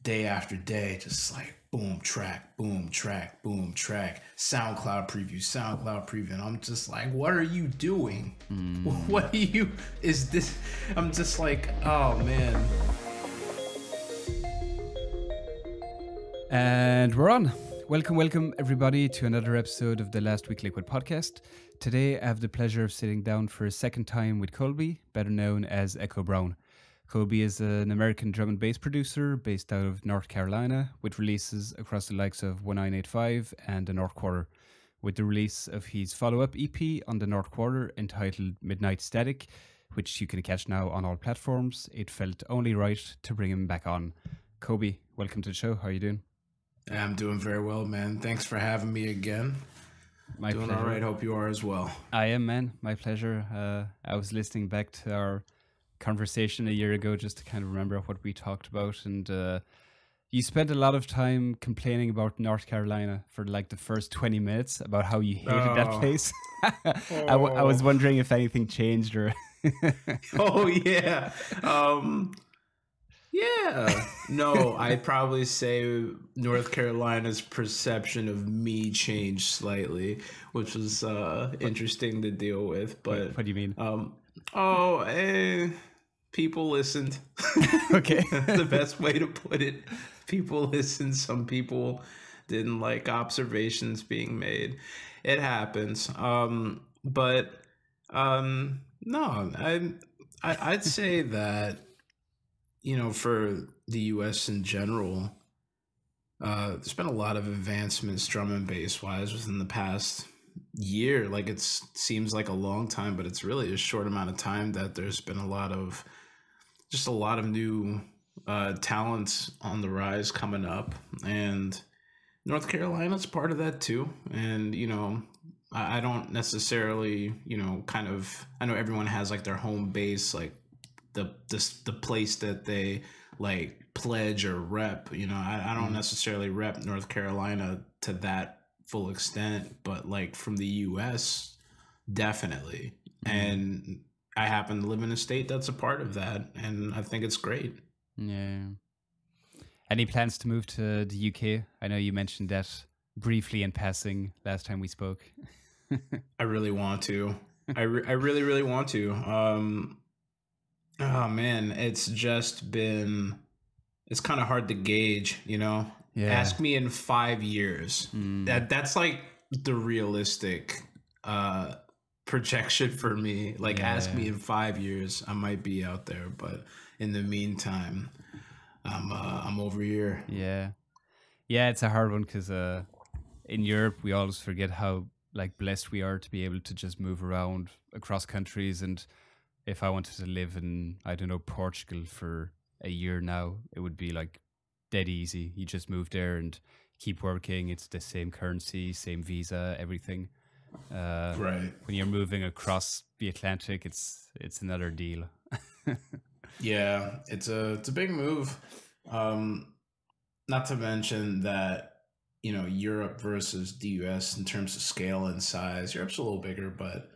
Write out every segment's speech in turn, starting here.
day after day, just like boom track, boom track, boom track, SoundCloud preview. And I'm just like, what are you doing? What are you, is this? I'm just like, oh man. And we're on. Welcome everybody to another episode of the Last Week Liquid podcast. Today I have the pleasure of sitting down for a second time with Colby, better known as Echo Brown. Colby is an American drum and bass producer based out of North Carolina with releases across the likes of 1985 and the North Quarter. With the release of his follow-up EP on the North Quarter entitled Midnightstatic, which you can catch now on all platforms, it felt only right to bring him back on. Colby, welcome to the show. How are you doing? I'm doing very well, man. Thanks for having me again. My doing pleasure. all right. Hope you are as well. I am, man. My pleasure. I was listening back to our conversation a year ago just to kind of remember what we talked about, and you spent a lot of time complaining about North Carolina for like the first 20 minutes about how you hated that place. I was wondering if anything changed or Oh yeah. Yeah. No, I'd probably say North Carolina's perception of me changed slightly, which was interesting to deal with. But what do you mean? People listened. Okay. The best way to put it. People listened. Some people didn't like observations being made. It happens. No, I'd say that, you know, for the U.S. in general, there's been a lot of advancements drum and bass wise within the past year. Like it seems like a long time, but it's really a short amount of time that there's been a lot of new talents on the rise coming up, and North Carolina's part of that too. And you know, I don't necessarily, you know, I know everyone has like their home base, like the place that they like pledge or rep. You know, I don't necessarily rep North Carolina to that full extent, but like from the US, definitely. And I happen to live in a state that's a part of that, and I think it's great. Yeah. Any plans to move to the UK? I know you mentioned that briefly in passing last time we spoke. I really want to. I really, really want to. Oh man, it's kind of hard to gauge, you know. Yeah. Ask me in 5 years. That's like the realistic projection for me. Like, ask me in 5 years, I might be out there, but in the meantime, I'm over here. Yeah, it's a hard one because in Europe we always forget how like blessed we are to be able to just move around across countries. And if I wanted to live in, I don't know, Portugal for a year now, it would be like dead easy. You just move there and keep working. It's the same currency, same visa, everything. Right. When you're moving across the Atlantic, it's another deal. Yeah, it's a big move. Not to mention that, you know, Europe versus the US in terms of scale and size. Europe's a little bigger, but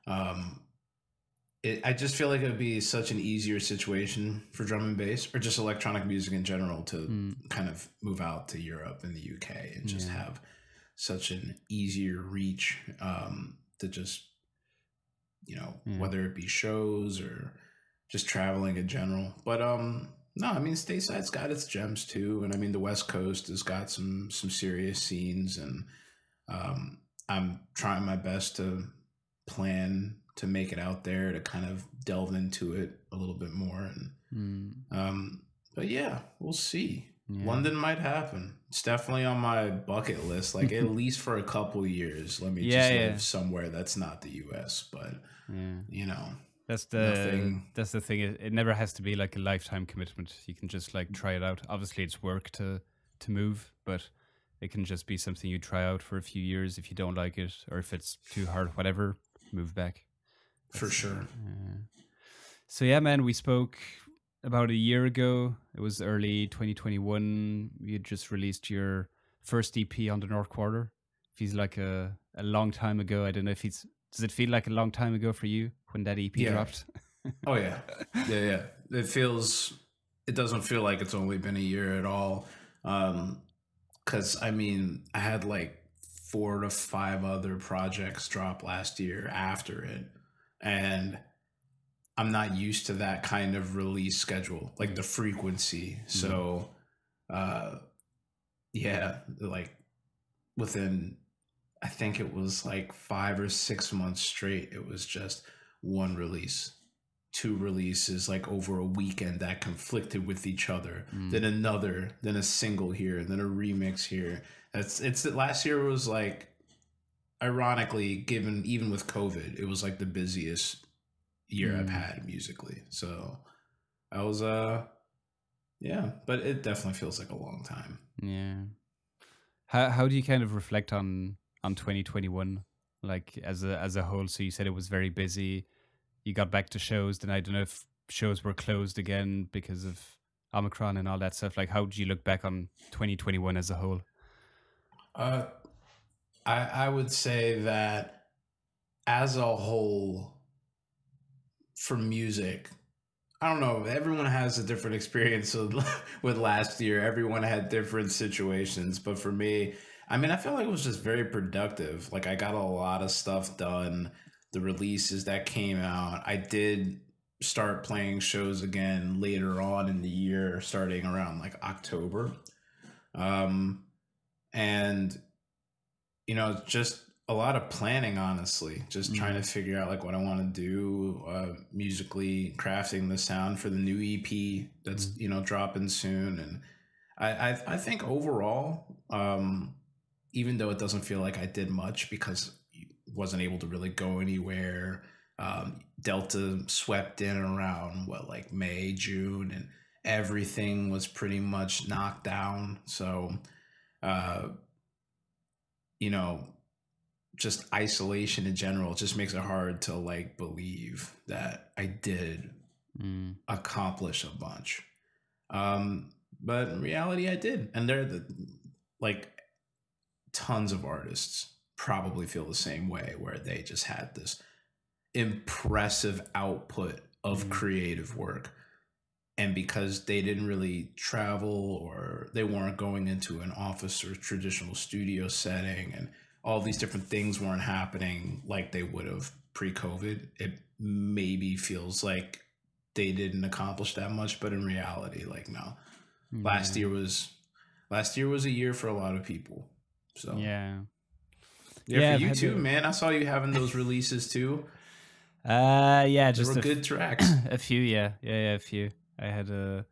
I just feel like it would be such an easier situation for drum and bass, or just electronic music in general, to kind of move out to Europe and the UK and just have such an easier reach to just, you know, whether it be shows or just traveling in general. But no, I mean, stateside's got its gems too, and I mean the West Coast has got some serious scenes, and I'm trying my best to plan to make it out there to kind of delve into it a little bit more. And but yeah, we'll see. London might happen. It's definitely on my bucket list, like at least for a couple years. Let me just live somewhere that's not the US, but you know, that's the thing. It never has to be like a lifetime commitment. You can just like try it out. Obviously it's work to move, but it can just be something you try out for a few years. If you don't like it, or if it's too hard, whatever, move back. For sure. So yeah, man, we spoke about a year ago. It was early 2021. You had just released your first EP on the North Quarter. Feels like a long time ago. I don't know if does it feel like a long time ago for you when that EP dropped? Oh yeah. Yeah. It feels it doesn't feel like it's only been a year at all. Because I mean, I had like 4 to 5 other projects drop last year after it, and I'm not used to that kind of release schedule, like the frequency. So, uh, yeah, like within, I think it was like 5 or 6 months straight, it was just one release, 2 releases like over a weekend that conflicted with each other, then another, then a single here, then a remix here. It's last year was like, ironically, given even with COVID, it was like the busiest year I've had musically. So I was yeah, but it definitely feels like a long time. Yeah. How do you kind of reflect on 2021, like as a whole? So you said it was very busy. You got back to shows, then I don't know if shows were closed again because of Omicron and all that stuff. Like, how do you look back on 2021 as a whole? I would say that as a whole, for music, I don't know. Everyone has a different experience with last year. Everyone had different situations. But for me, I mean, I feel like it was just very productive. Like, I got a lot of stuff done. The releases that came out, I did start playing shows again later on in the year, starting around like October. And, you know, just a lot of planning, honestly, just trying to figure out like what I want to do musically, crafting the sound for the new EP that's you know, dropping soon. And I think overall, even though it doesn't feel like I did much because I wasn't able to really go anywhere, Delta swept in around like May, June, and everything was pretty much knocked down. So you know, just isolation in general just makes it hard to like believe that I did accomplish a bunch. But in reality, I did. And like tons of artists probably feel the same way, where they just had this impressive output of creative work. And because they didn't really travel, or they weren't going into an office or traditional studio setting, and all these different things weren't happening like they would have pre-COVID, it maybe feels like they didn't accomplish that much. But in reality, like, no. Last year was a year for a lot of people. So yeah, for you too, man. I saw you having those releases too. Yeah, They just were good tracks. a few. Yeah, a few. I had a.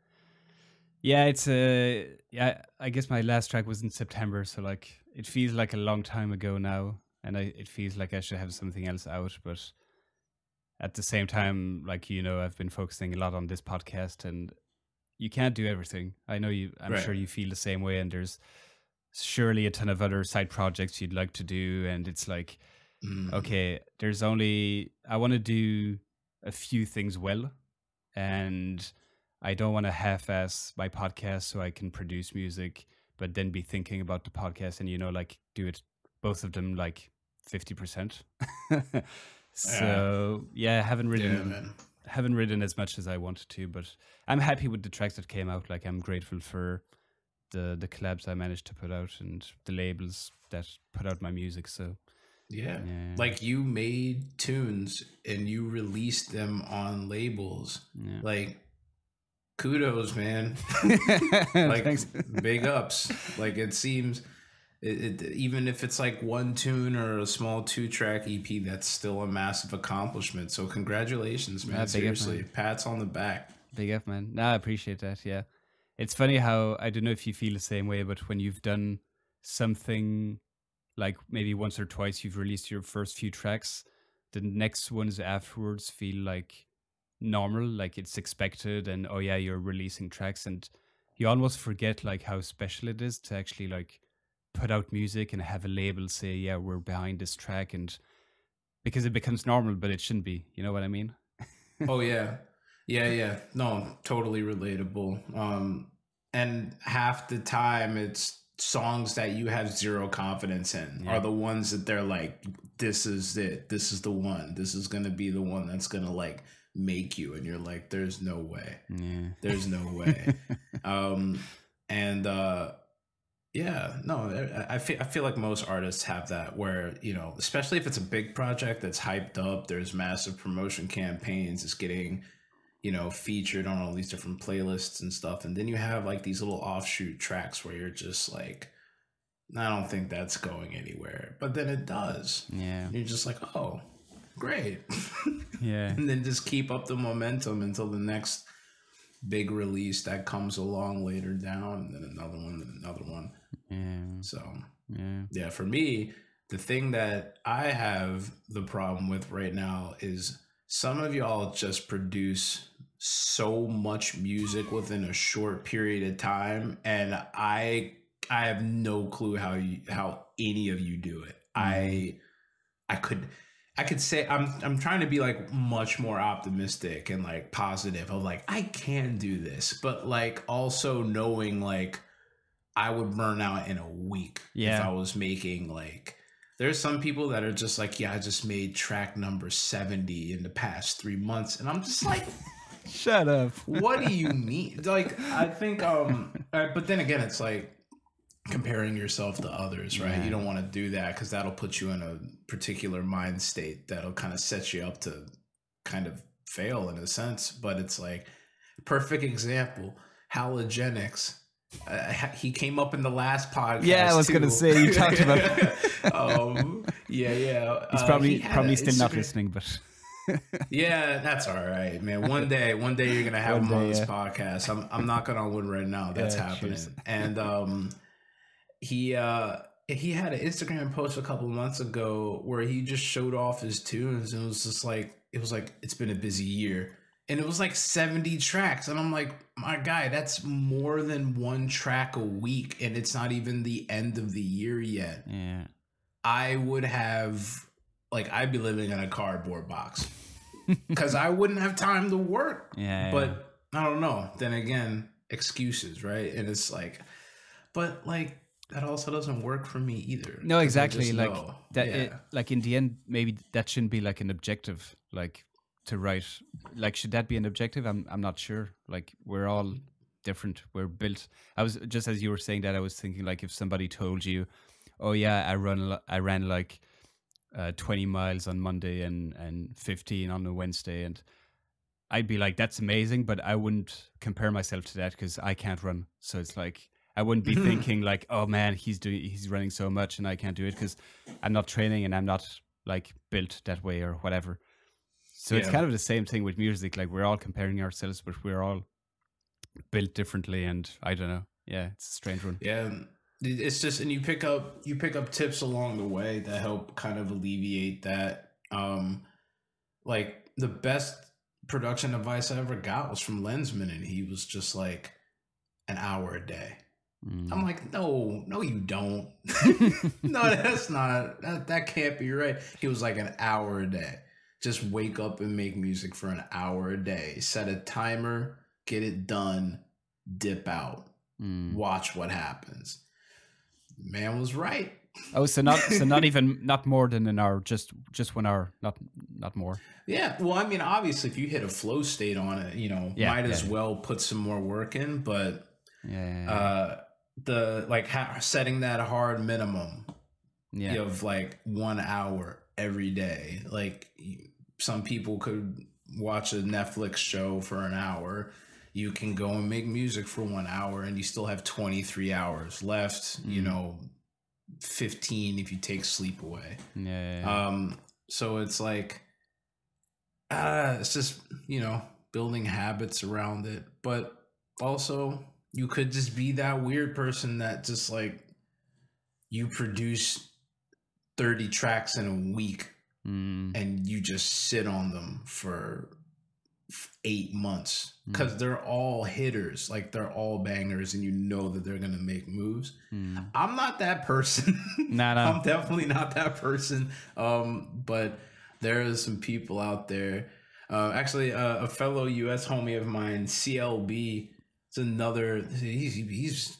Yeah, it's a. Yeah, I guess my last track was in September, so like it feels like a long time ago now, and it feels like I should have something else out. But at the same time, like, you know, I've been focusing a lot on this podcast, and you can't do everything. I know you. I'm sure you feel the same way, and there's surely a ton of other side projects you'd like to do, and it's like, okay, there's only, I want to do a few things well, and I don't want to half-ass my podcast so I can produce music, but then be thinking about the podcast and, you know, like do it, both of them like 50%. So yeah, I haven't written as much as I wanted to, but I'm happy with the tracks that came out. Like, I'm grateful for the collabs I managed to put out and the labels that put out my music. So yeah. Like, you made tunes and you released them on labels. Like, kudos, man. Like, thanks. Big ups. Like, it seems even if it's like one tune or a small 2-track EP, that's still a massive accomplishment. So congratulations, man. Seriously, up, man. Pats on the back. Big up, man. I appreciate that. Yeah, it's funny how, I don't know if you feel the same way, but when you've done something, like maybe once or twice you've released your first few tracks, the next ones afterwards feel like normal, like it's expected, and oh yeah, you're releasing tracks, and you almost forget like how special it is to actually like put out music and have a label say, yeah, we're behind this track, and because it becomes normal, but it shouldn't be, you know what I mean? Oh yeah. No, totally relatable. And half the time it's songs that you have zero confidence in are the ones that they're like, this is it, this is the one, this is gonna be the one that's gonna like make you, and you're like, there's no way. Yeah. There's no way. And yeah, no, I feel like most artists have that, where, you know, especially if it's a big project that's hyped up, there's massive promotion campaigns, it's getting, you know, featured on all these different playlists and stuff, and then you have like these little offshoot tracks where you're just like, I don't think that's going anywhere, but then it does. Yeah. And you're just like, oh, great. Yeah. And then just keep up the momentum until the next big release that comes along later down, and then another one and another one. Yeah. So yeah, for me, the thing that I have the problem with right now is some of y'all just produce so much music within a short period of time, and I have no clue how any of you do it. I could say I'm trying to be like much more optimistic and like positive of like, I can do this, but like also knowing like I would burn out in a week if I was making like, there's some people that are just like, yeah, I just made track number 70 in the past 3 months, and I'm just like, shut up. What do you mean? Like, I think but then again, it's like comparing yourself to others, right? Yeah. You don't want to do that, because that'll put you in a particular mind state that'll kind of set you up to kind of fail in a sense. But it's like, perfect example, halogenics. He came up in the last podcast. Yeah, I was going to say, you talked about yeah. He's probably still not listening, but yeah, that's all right, man. One day you're gonna have him on this podcast. I'm knocking on wood right now. That's happening. Cheers. And he had an Instagram post a couple of months ago where he just showed off his tunes, and it was like it's been a busy year. And it was like 70 tracks. And I'm like, my guy, that's more than one track a week. And it's not even the end of the year yet. Yeah. I would have, like, I'd be living in a cardboard box because I wouldn't have time to work. Yeah. But I don't know. Then again, excuses, right? And it's like, but like, that also doesn't work for me either. No, exactly. Like know. that. Yeah. Like in the end, maybe that shouldn't be like an objective. Like, to write, like, should that be an objective? I'm not sure. Like, we're all different. We're built. I was just, as you were saying that, I was thinking like, if somebody told you, oh yeah, I ran like 20 miles on Monday and 15 on a Wednesday, and I'd be like, that's amazing, but I wouldn't compare myself to that because I can't run. So it's like, I wouldn't be thinking like, oh man, he's running so much and I can't do it because I'm not training and I'm not like built that way or whatever. So it's kind of the same thing with music. Like, we're all comparing ourselves, but we're all built differently. And I don't know. Yeah, it's a strange one. Yeah, it's just, and you pick up tips along the way that help kind of alleviate that. Like, the best production advice I ever got was from Lensman, and he was just like, an hour a day. I'm like, no, you don't. No, that's not. That can't be right. He was like, an hour a day. Just wake up and make music for an hour a day. Set a timer, get it done, dip out, watch what happens. Man was right. Oh, so not more than an hour, just 1 hour, not more. Yeah, well, I mean, obviously, if you hit a flow state on it, you know, might as well put some more work in. But the like setting that hard minimum of like 1 hour every day, like. Some people could watch a Netflix show for an hour. You can go and make music for 1 hour, and you still have 23 hours left, you know, 15 if you take sleep away. So it's like, it's just, you know, building habits around it. But also, you could just be that weird person that just like, you produce 30 tracks in a week. And you just sit on them for 8 months because they're all hitters, like they're all bangers, and you know that they're gonna make moves. I'm not that person. No. I'm definitely not that person. But there are some people out there. Actually, a fellow U.S. homie of mine, CLB, it's another. He's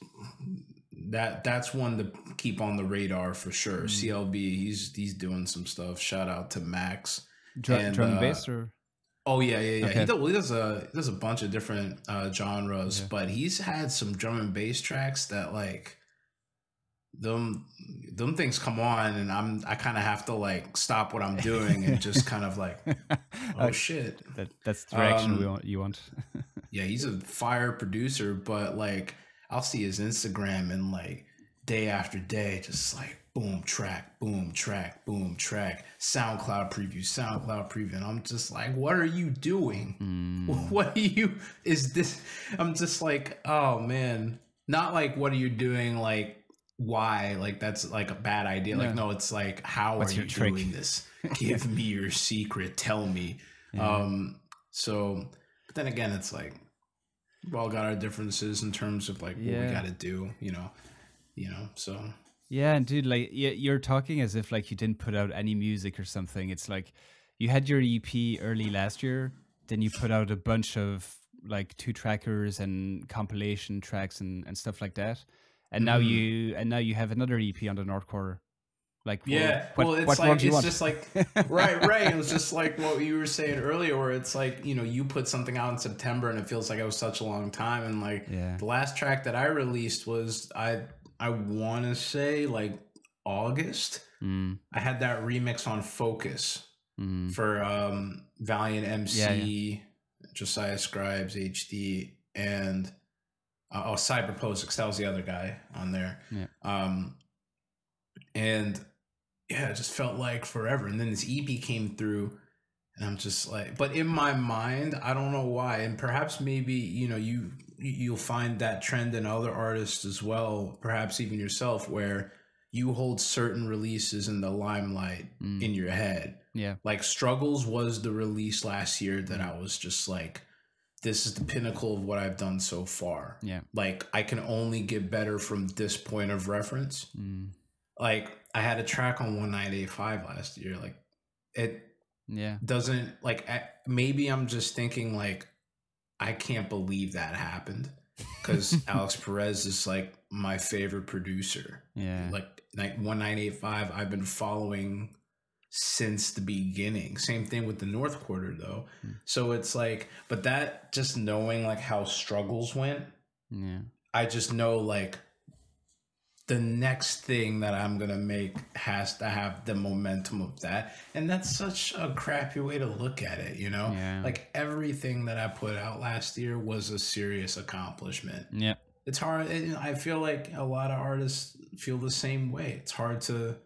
that's one to keep on the radar for sure. CLB, he's doing some stuff. Shout out to Max. Drum and bass, or Oh yeah. Okay. He does a bunch of different genres, Yeah. but he's had some drum and bass tracks that like them things come on, and I kind of have to like stop what I'm doing and just kind of like, oh Uh, shit. that's the direction Um, you want. yeah, he's a fire producer, but like I'll see his Instagram and like day after day, just like boom track, boom track, boom track, SoundCloud preview. And I'm just like, what are you doing? What are you, is this? I'm just like, oh man. Not like, what are you doing? Like, why? Like, that's like a bad idea. Like, No. no, it's like, how What's are your you trick? doing this? Give me your secret. Tell me. Yeah. So, but then again, it's like, we all got our differences in terms of like what we Yeah. got to do, so. Yeah, and dude, like you're talking as if like you didn't put out any music or something. It's like you had your EP early last year, then you put out a bunch of like two trackers and compilation tracks and stuff like that. And now you have another EP on the North Quarter. Like Yeah, well, it's what more like, do you it's want? just like, right. It was just like what you were saying earlier, where it's like, you put something out in September and it feels like it was such a long time. And like Yeah. the last track that I released was, I want to say like August. Mm, I had that remix on Focus mm. for Valiant Yeah. MC, Josiah Scribes HD, and Cyberpose, because that was the other guy on there. Yeah. And yeah, it just felt like forever. And then this EP came through, and I'm just like, but in my mind, I don't know why. And perhaps maybe, you'll find that trend in other artists as well, perhaps even yourself, where you hold certain releases in the limelight in your head. Yeah. Like Struggles was the release last year that I was just like, this is the pinnacle of what I've done so far. Yeah. Like, I can only get better from this point of reference. Like, I had a track on 1985 last year. Like, it doesn't, like, maybe I'm just thinking, like, I can't believe that happened, because Alex Perez is like my favorite producer. Yeah. Like 1985, I've been following since the beginning. Same thing with the North Quarter though. So it's like, but that, just knowing like how Struggles went, I just know like the next thing that I'm gonna make has to have the momentum of that. And that's such a crappy way to look at it, like everything that I put out last year was a serious accomplishment. Yeah. It's hard. I feel like a lot of artists feel the same way. It's hard to,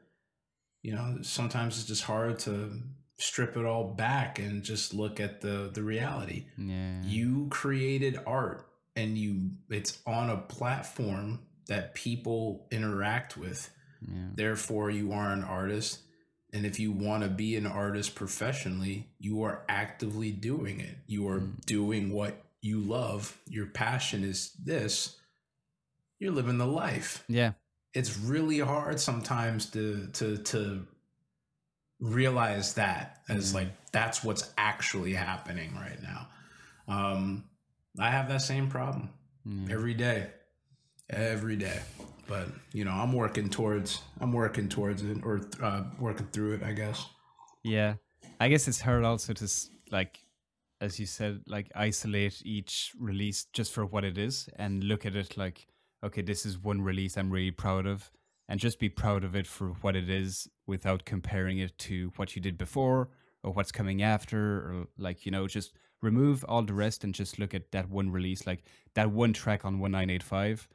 sometimes it's just hard to strip it all back and just look at the reality. Yeah. You created art, and it's on a platform that people interact with. Therefore, you are an artist. And if you want to be an artist professionally, you are actively doing it. You are doing what you love. Your passion is this. You're living the life. Yeah. It's really hard sometimes to realize that as like, that's what's actually happening right now. I have that same problem every day, but I'm working towards it, or working through it, I guess. Yeah. I guess it's hard also to like, as you said, like isolate each release just for what it is and look at it like, okay, this is one release I'm really proud of, and just be proud of it for what it is without comparing it to what you did before or what's coming after, or like, just remove all the rest and just look at that one release, like that one track on 1985.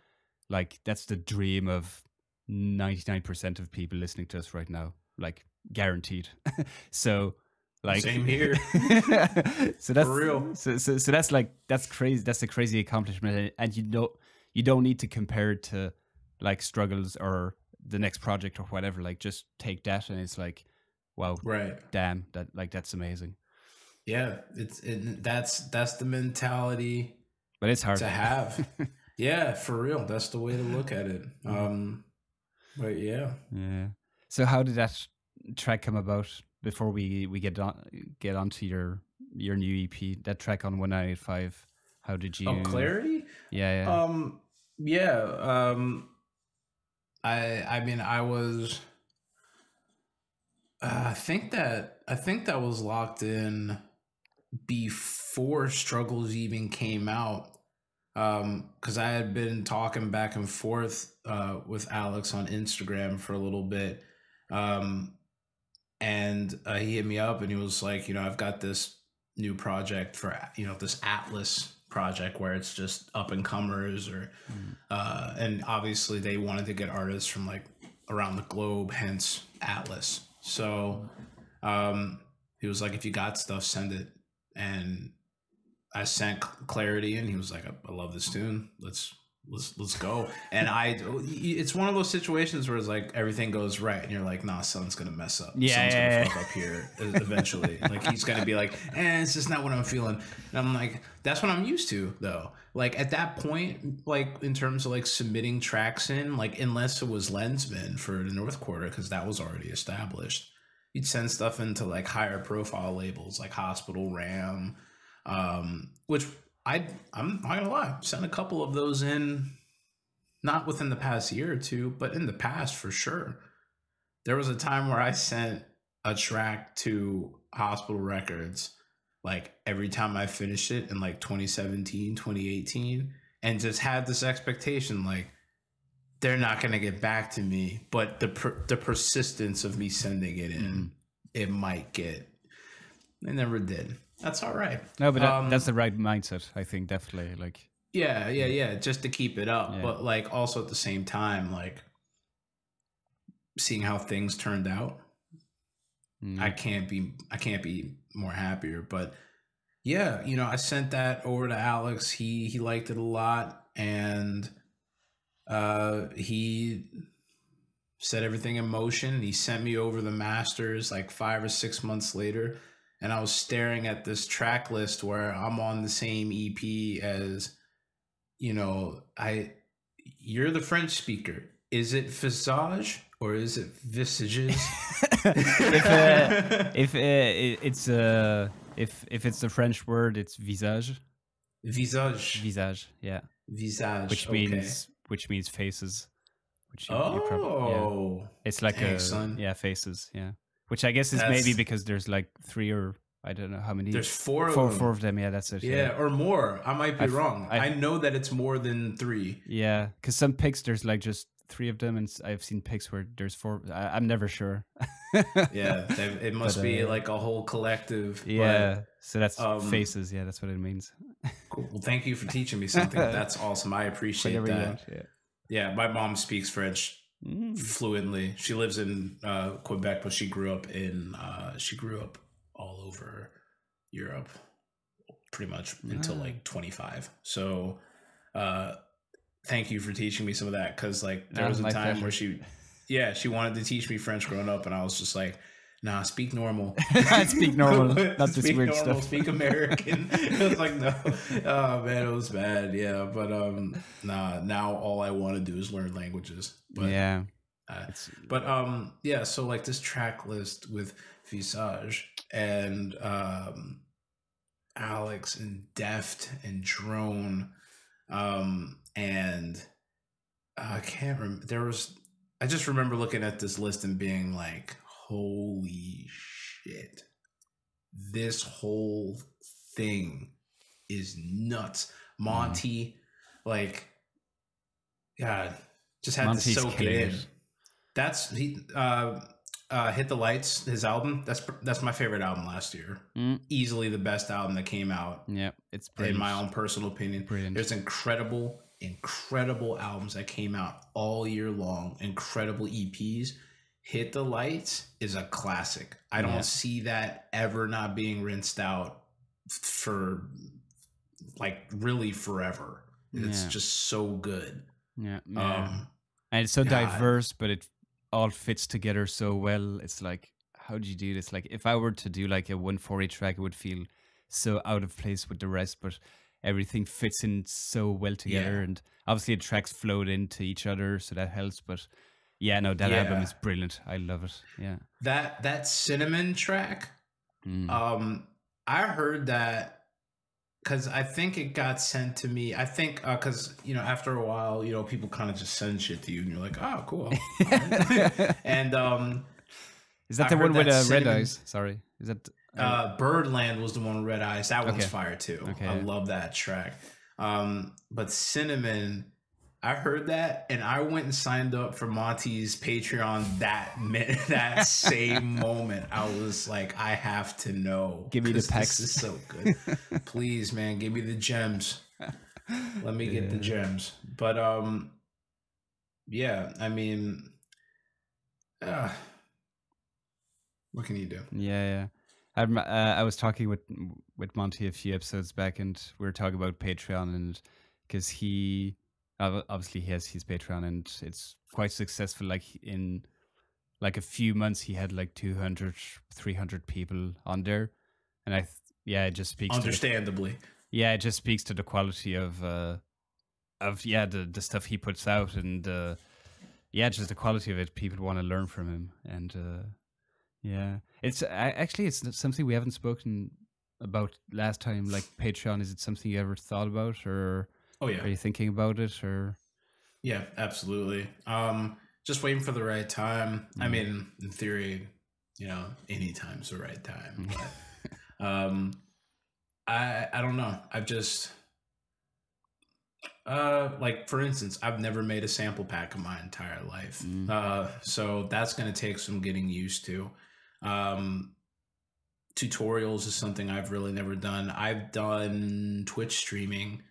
Like, that's the dream of 99% of people listening to us right now, like guaranteed. So like, same here. So that's for real. So that's like, that's crazy. That's a crazy accomplishment. And you don't need to compare it to like Struggles or the next project or whatever. Like, just take that and it's like, wow, Right. damn, that's amazing. Yeah, that's the mentality, but it's hard to have. Yeah, for real. That's the way to look at it. But yeah. So how did that track come about? Before we get onto your new EP, that track on 1985, how did you? Oh, Clarity. Yeah. I mean, I was. I think that was locked in before Struggles even came out, because I had been talking back and forth with Alex on Instagram for a little bit, and he hit me up and he was like, I've got this new project for this Atlas project where it's just up and comers, or and obviously they wanted to get artists from like around the globe, hence Atlas. So he was like, if you got stuff, send it. And I sent Clarity, and he was like, I love this tune. Let's go. And it's one of those situations where it's like everything goes right, and you're like, nah, son's gonna mess up. Son's gonna fuck up here eventually. Like he's gonna be like, it's just not what I'm feeling. And I'm like, that's what I'm used to though. Like at that point, like in terms of like submitting tracks in, like unless it was Lensman for the North Quarter, because that was already established, you'd send stuff into like higher profile labels like Hospital Ram, which I'm not gonna lie, sent a couple of those in, not within the past year or two, but in the past for sure. There was a time where I sent a track to Hospital Records like every time I finished it in like 2017, 2018, and just had this expectation like they're not gonna get back to me, but the persistence of me sending it in, it might get. They never did. That's all right. No, but that's the right mindset, I think, definitely. Like, yeah, just to keep it up, but like also at the same time, like seeing how things turned out, I can't be more happier. But yeah, I sent that over to Alex. He liked it a lot, and he set everything in motion. He sent me over the masters like 5 or 6 months later. And I was staring at this track list where I'm on the same EP as, you're the French speaker. Is it visage or is it visages? if it's the French word, it's visage. Visage, yeah. Visage, which means faces. Which it's like faces, yeah. Which I guess is maybe because there's like 3 or I don't know how many. There's four of them. Yeah, that's it. Yeah, or more. I might be wrong. I know that it's more than 3. Yeah, because some pics there's like just 3 of them, and I've seen pics where there's 4. I'm never sure. Yeah, it must be like a whole collective. Yeah, so that's faces. Yeah, that's what it means. Cool. Well, thank you for teaching me something. That's awesome. I appreciate that. Yeah, my mom speaks French fluently. She lives in Quebec, but she grew up all over Europe pretty much until like 25. So thank you for teaching me some of that, because like there was a time where she wanted to teach me French growing up, and I was just like, nah, speak normal. Speak normal, not this speak weird normal, stuff. Speak American. I was like, no. Oh man, it was bad. Yeah, but now all I want to do is learn languages. But yeah. So like this track list with Visage and Alex and Deft and Drone, and I can't remember. I just remember looking at this list and being like, holy shit, this whole thing is nuts. Monty, like, God, just had Monty's to soak it in. Hit the Lights, his album, that's my favorite album last year. Easily the best album that came out. Yeah, it's brilliant. In my own personal opinion. Brilliant. There's incredible albums that came out all year long, incredible EPs. Hit the Lights is a classic. I don't see that ever not being rinsed out for like really forever. It's just so good. Yeah. And it's so diverse, but it all fits together so well. It's like, how do you do this? Like if I were to do like a 140 track, it would feel so out of place with the rest, but everything fits in so well together. And obviously the tracks flowed into each other, so that helps. But that album is brilliant. I love it. Yeah. That Cinnamon track, I heard that because I think it got sent to me. I think because after a while, people kind of just send shit to you, and you're like, oh, cool. And is that the one with Red Eyes? Sorry, is that? Birdland was the one with Red Eyes. That one's Okay. fire too. Okay, I yeah. love that track. But Cinnamon, I heard that and I went and signed up for Monty's Patreon that same moment. I was like, I have to know. Give me the 'cause packs. This is so good. Please, man, give me the gems. Let me get the gems. But yeah, I mean, what can you do? Yeah. I was talking with Monty a few episodes back, and we were talking about Patreon, and because he obviously he has his Patreon, and it's quite successful. Like in like a few months, he had like 200, 300 people on there, and it just speaks understandably. it just speaks to the quality of the stuff he puts out, and just the quality of it. People want to learn from him, and it's actually it's something we haven't spoken about last time. Like Patreon, is it something you ever thought about, or are you thinking about it, or? Yeah, absolutely. Just waiting for the right time. I mean, in theory, any time's the right time. But I don't know. I've just like for instance, I've never made a sample pack in my entire life. So that's gonna take some getting used to. Tutorials is something I've really never done. I've done Twitch streaming.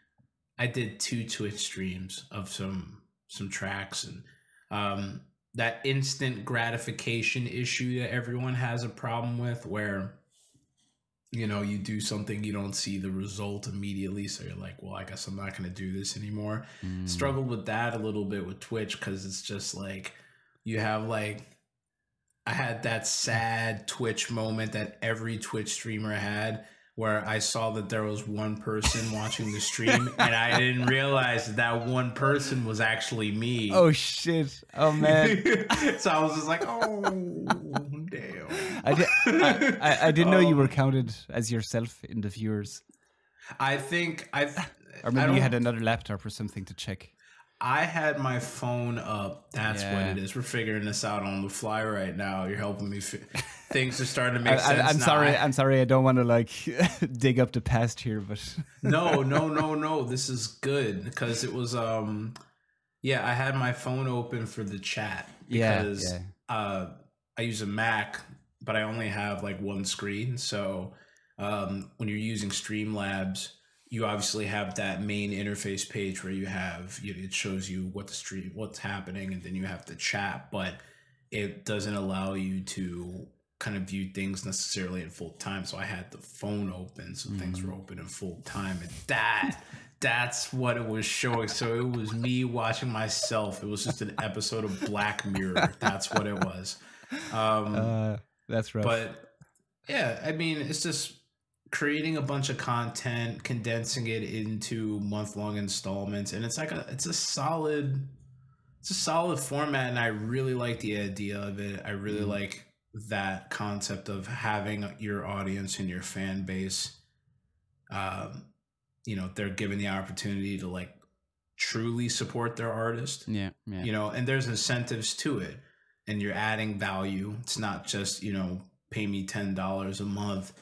I did 2 Twitch streams of some tracks, and that instant gratification issue that everyone has a problem with, where you do something, you don't see the result immediately, so you're like, well, I guess I'm not going to do this anymore. Struggled with that a little bit with Twitch, because it's just like you have like, I had that sad Twitch moment that every Twitch streamer had, where I saw that there was one person watching the stream, and I didn't realize that one person was actually me. Oh shit! Oh man! So I was just like, oh damn! I didn't know you were counted as yourself in the viewers. I think or maybe you had another laptop or something to check. I had my phone up. That's what it is. We're figuring this out on the fly right now. You're helping me. Things are starting to make sense. I'm sorry. I'm sorry. I don't want to like dig up the past here, but no. This is good, because it was I had my phone open for the chat because I use a Mac, but I only have like one screen. So when you're using Streamlabs, you obviously have that main interface page where you have, it shows you what's happening, and then you have the chat, but it doesn't allow you to kind of view things necessarily in full time. So I had the phone open, so things were open in full time, and that's what it was showing. So it was me watching myself. It was just an episode of Black Mirror. That's what it was. That's rough. But yeah, I mean, it's just creating a bunch of content, condensing it into month-long installments, and it's a solid format, and I really like the idea of it. I really like that concept of having your audience and your fan base, they're given the opportunity to like truly support their artist. And there's incentives to it, and you're adding value. It's not just pay me $10 a month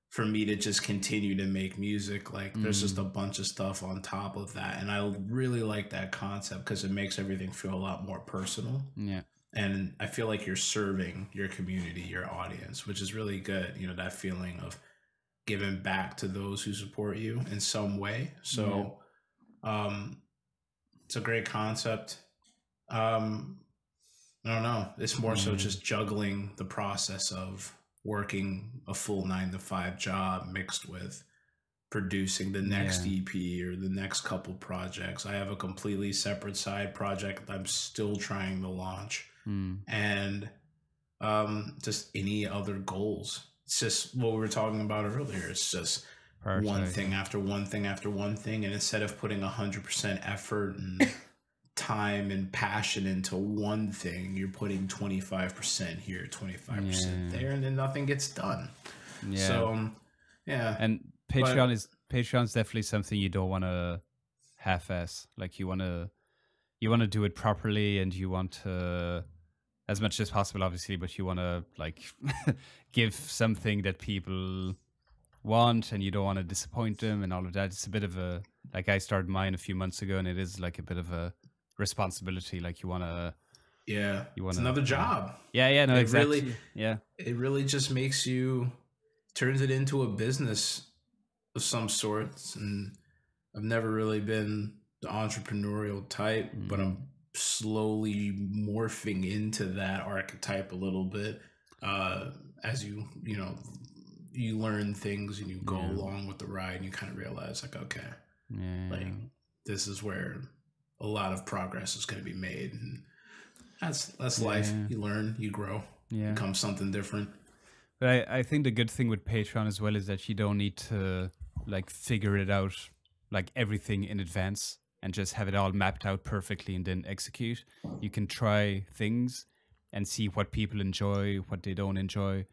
for me to just continue to make music. Like there's just a bunch of stuff on top of that. And I really like that concept, because it makes everything feel a lot more personal. And I feel like you're serving your community, your audience, which is really good. That feeling of giving back to those who support you in some way. So it's a great concept. I don't know. It's more so just juggling the process of working a full 9-to-5 job mixed with producing the next EP or the next couple projects. I have a completely separate side project I'm still trying to launch, and just any other goals. It's just what we were talking about earlier. It's just one thing after one thing after one thing, and instead of putting 100% effort and time and passion into one thing, you're putting 25% here, 25% there, and then nothing gets done. So and Patreon's definitely something you don't want to half-ass. Like you want to do it properly, and you want to as much as possible, obviously, but you want to like give something that people want, and you don't want to disappoint them and all of that. It's a bit of a, like, I started mine a few months ago, and it is like a bit of a responsibility. Like you want to, it's another yeah. job. Yeah, no, It exactly. really, Yeah. it really just makes you, turns it into a business of some sorts. And I've never really been the entrepreneurial type, but I'm slowly morphing into that archetype a little bit, as you learn things and you go along with the ride, and you kind of realize like, okay, like this is where a lot of progress is going to be made, and that's life. You learn, you grow, become something different. But I think the good thing with Patreon as well is that you don't need to like figure it out, like everything in advance, and just have it all mapped out perfectly and then execute. You can try things and see what people enjoy, what they don't enjoy.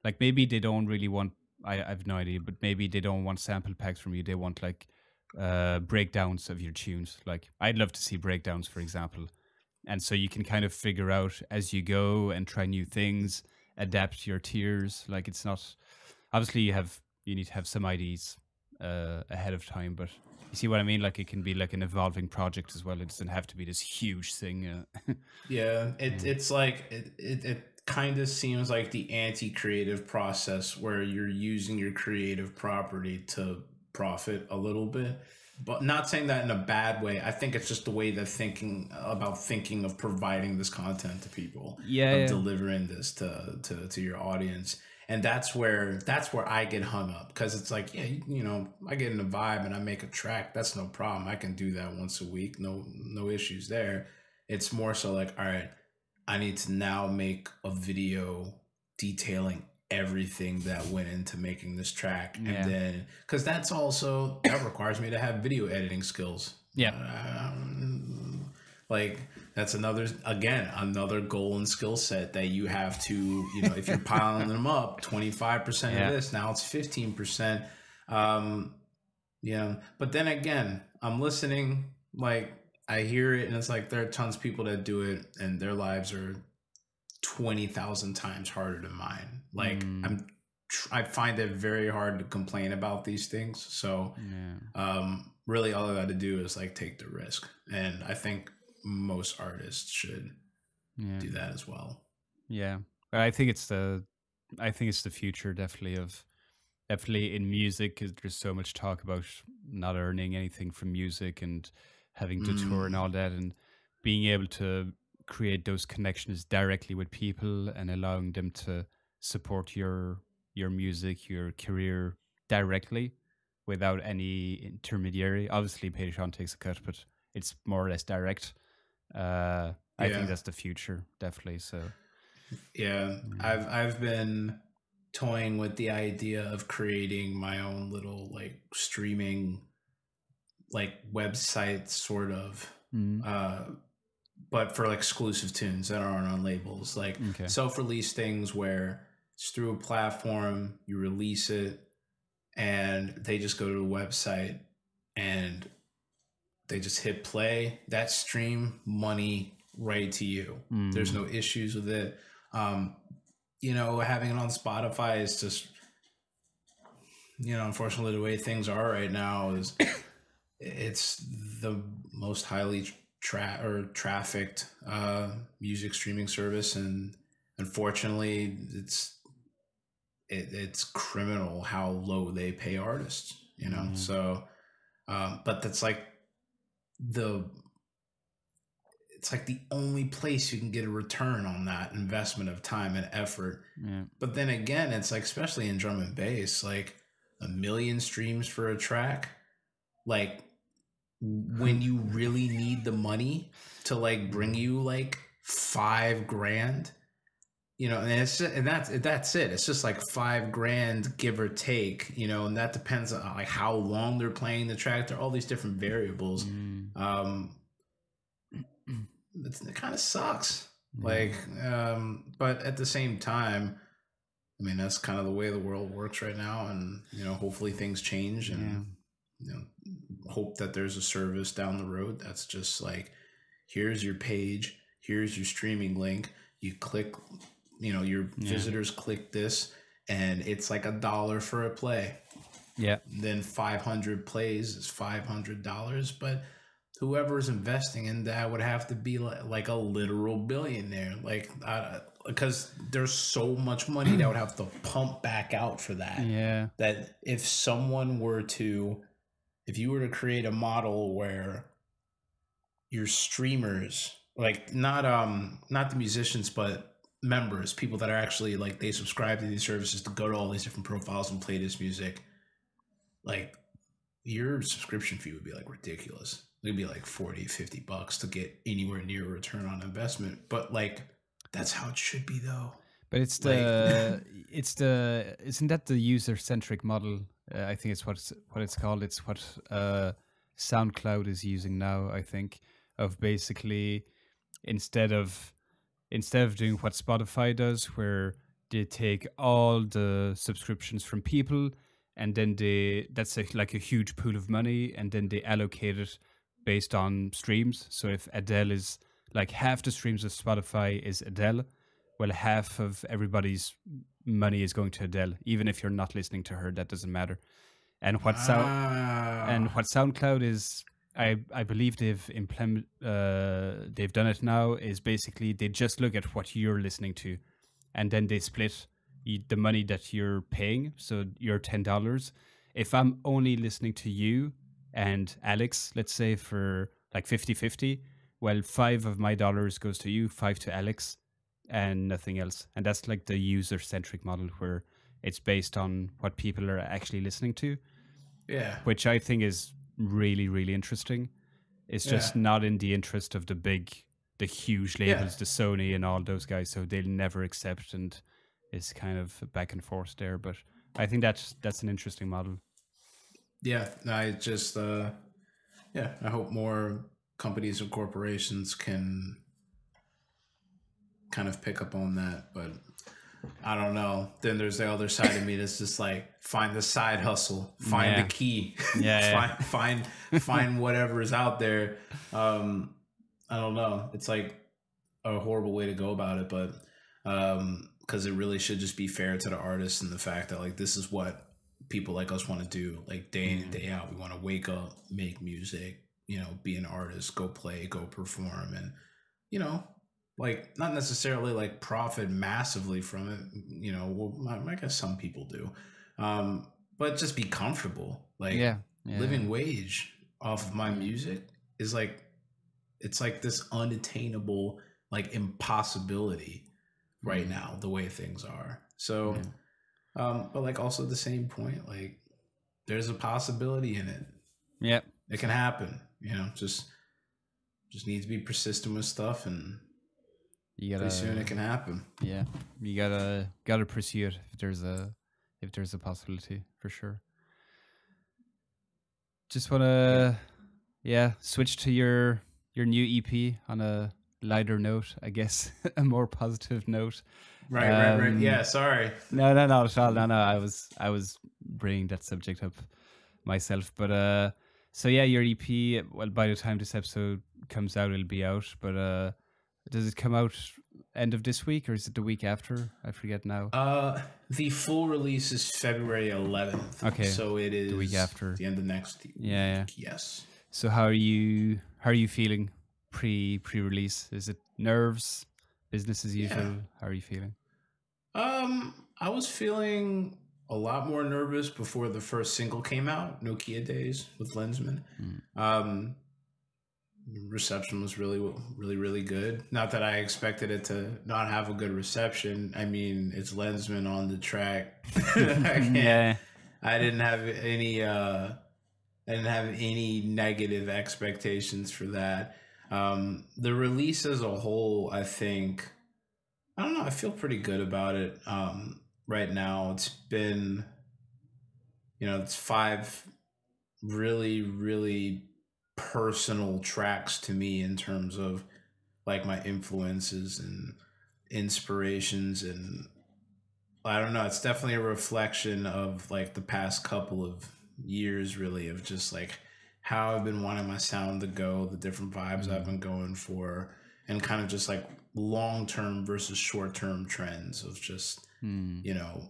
Like maybe they don't really want, I have no idea, but maybe they don't want sample packs from you. They want like breakdowns of your tunes. Like I'd love to see breakdowns, for example. And so you can kind of figure out as you go and try new things, adapt your tiers. Like it's not, obviously you need to have some IDs ahead of time, but you see what I mean? Like it can be like an evolving project as well. It doesn't have to be this huge thing. Yeah, it's like it kind of seems like the anti-creative process where you're using your creative property to profit a little bit, but not saying that in a bad way. I think it's just the way that thinking of providing this content to people, delivering this to your audience. And that's where I get hung up, because it's like, yeah, I get in the vibe and I make a track. That's no problem. I can do that once a week. No issues there. It's more so like, all right, I need to now make a video detailing everything that went into making this track. And then, because that requires me to have video editing skills. Like that's another goal and skill set that you have to, if you're piling them up, 25% of this, now it's 15%. But then again, I'm listening, like I hear it and it's like, there are tons of people that do it and their lives are 20,000 times harder than mine. Like I find it very hard to complain about these things. So really all I got to do is like take the risk. And I think most artists should do that as well. Yeah. But I think it's the future, definitely in music, 'cause there's so much talk about not earning anything from music and having to tour and all that, and being able to create those connections directly with people and allowing them to support your music, your career directly without any intermediary. Obviously Patreon takes a cut, but it's more or less direct. I think that's the future, definitely. So I've been toying with the idea of creating my own little like streaming like website sort of, but for like exclusive tunes that aren't on labels, like self-release things where it's through a platform, you release it and they just go to the website and they just hit play, that stream money right to you. There's no issues with it. Having it on Spotify is just, unfortunately the way things are right now is it's the most highly trafficked music streaming service, and unfortunately it's criminal how low they pay artists, so but that's like it's like the only place you can get a return on that investment of time and effort. But then again, it's like, especially in drum and bass, like 1 million streams for a track, like when you really need the money to like bring you like $5,000, and that's it. It's just like $5,000 give or take, and that depends on like how long they're playing the track. There are all these different variables. It kind of sucks. Like, but at the same time, I mean, that's kind of the way the world works right now. And, hopefully things change, and, hope that there's a service down the road that's just like, here's your page, here's your streaming link. You click, your visitors click this, and it's like $1 for a play. Yeah. Then 500 plays is $500, but whoever's investing in that would have to be like a literal billionaire, because there's so much money that would have to pump back out for that. Yeah. That if you were to create a model where your streamers, like not the musicians, but members, people that are actually like they subscribe to these services to go to all these different profiles and play this music, like your subscription fee would be like ridiculous. It'd be like $40-$50 to get anywhere near a return on investment. But like that's how it should be though. But isn't that the user-centric model? I think it's what it's called. It's what SoundCloud is using now, I think, of basically instead of doing what Spotify does, where they take all the subscriptions from people and then that's like a huge pool of money, and then they allocate it based on streams. So if Adele is like half the streams of Spotify is Adele, well, half of everybody's money is going to Adele, even if you're not listening to her. That doesn't matter. And what SoundCloud is, I believe they've done it now, is basically they just look at what you're listening to, and then they split the money that you're paying. So your $10. If I'm only listening to you and Alex, let's say for like 50-50, well, $5 of my dollars goes to you, 5 to Alex, and nothing else. And that's like the user-centric model, where it's based on what people are actually listening to. Yeah. Which I think is really, really interesting. It's just not in the interest of the huge labels, the Sony and all those guys, so they'll never accept, and it's kind of back and forth there. But I think that's an interesting model. Yeah, I just I hope more companies and corporations can kind of pick up on that, but I don't know. Then there's the other side of me that's just like, find the side hustle, find the key, find whatever is out there. I don't know. It's like a horrible way to go about it, but because it really should just be fair to the artists, and the fact that like this is what people like us want to do, like day in and day out. We want to wake up, make music, be an artist, go play, go perform, and like not necessarily like profit massively from it. I guess some people do, but just be comfortable. Like living wage off of my music is like, it's like this unattainable like impossibility right now, the way things are. So but like also at the same point, like there's a possibility in it. Yeah, it can happen. Just need to be persistent with stuff, and pretty soon it can happen. Yeah, you gotta pursue it if there's a possibility, for sure. Just wanna switch to your new EP on a lighter note, I guess. A more positive note. Right. Yeah, sorry. No, not at all. No, I was bringing that subject up myself, but so yeah, your EP. Well, by the time this episode comes out, it'll be out. But does it come out end of this week, or is it the week after? I forget now. The full release is February 11th. Okay, so it is the week after, the end of next week. Yeah. Yes. So how are you feeling pre-release? Is it nerves, business as usual? How are you feeling? I was feeling a lot more nervous before the first single came out, Nokia Days with Lensman. Reception was really, really, really good. Not that I expected it to not have a good reception. I mean, it's Lensman on the track. I didn't have any negative expectations for that. The release as a whole, I think, I don't know, I feel pretty good about it. Right now, it's been, it's 5 really, really personal tracks to me in terms of like my influences and inspirations, and I don't know, it's definitely a reflection of like the past couple of years, really, of just like how I've been wanting my sound to go, the different vibes I've been going for, and kind of just like long-term versus short-term trends of just, you know,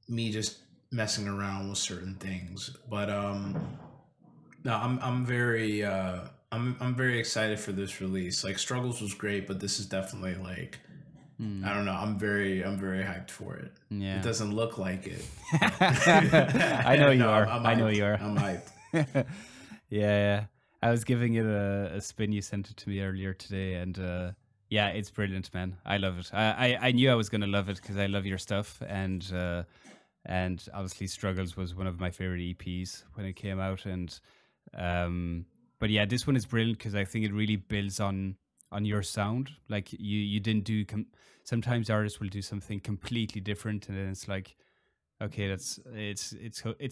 me just messing around with certain things. But no, I'm very I'm very excited for this release. Like Struggles was great, but this is definitely like I don't know. I'm very hyped for it. Yeah. It doesn't look like it. I know you are. I'm I know hyped. you are. I'm hyped. Yeah. I was giving it a spin. You sent it to me earlier today, and yeah, it's brilliant, man. I love it. I knew I was gonna love it because I love your stuff, and obviously Struggles was one of my favorite EPs when it came out, and but yeah, this one is brilliant because I think it really builds on your sound. Like you didn't do sometimes artists will do something completely different, and then it's like, okay, it's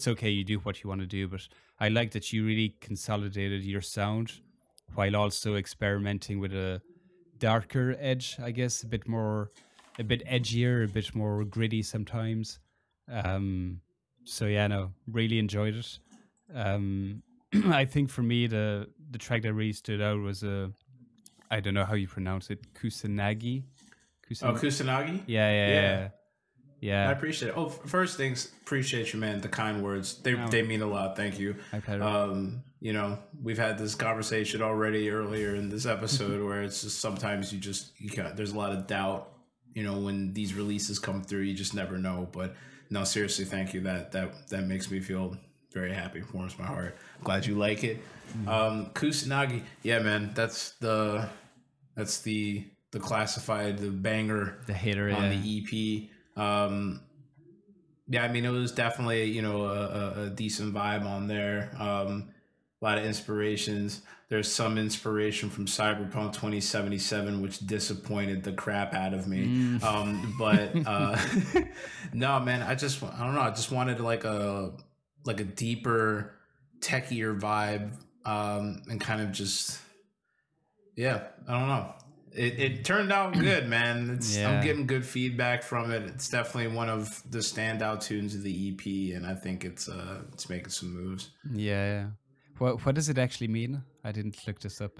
okay, you do what you want to do, but I like that you really consolidated your sound while also experimenting with a darker edge, I guess, a bit edgier, a bit more gritty sometimes. So yeah, no, really enjoyed it. I think for me the track that really stood out was I don't know how you pronounce it, Kusanagi. Oh, Kusanagi? Yeah. I appreciate it. Oh, first things, appreciate you, man. The kind words, they mean a lot. Thank you. My pleasure. You know, we've had this conversation already earlier in this episode where it's just sometimes you can't, there's a lot of doubt, you know, when these releases come through, you just never know. But no, seriously, thank you. That makes me feel very happy, warms my heart. I'm glad you like it. Kusanagi, yeah, man, that's the classified, the banger, the hitter on the EP. Yeah, I mean, it was definitely, you know, a decent vibe on there. A lot of inspirations. There's some inspiration from Cyberpunk 2077, which disappointed the crap out of me. But no, man, I don't know. I just wanted like a deeper, techier vibe, and kind of just, yeah, I don't know. It turned out good, man. I'm getting good feedback from it. It's definitely one of the standout tunes of the EP, and I think it's making some moves. Yeah. What does it actually mean? I didn't look this up.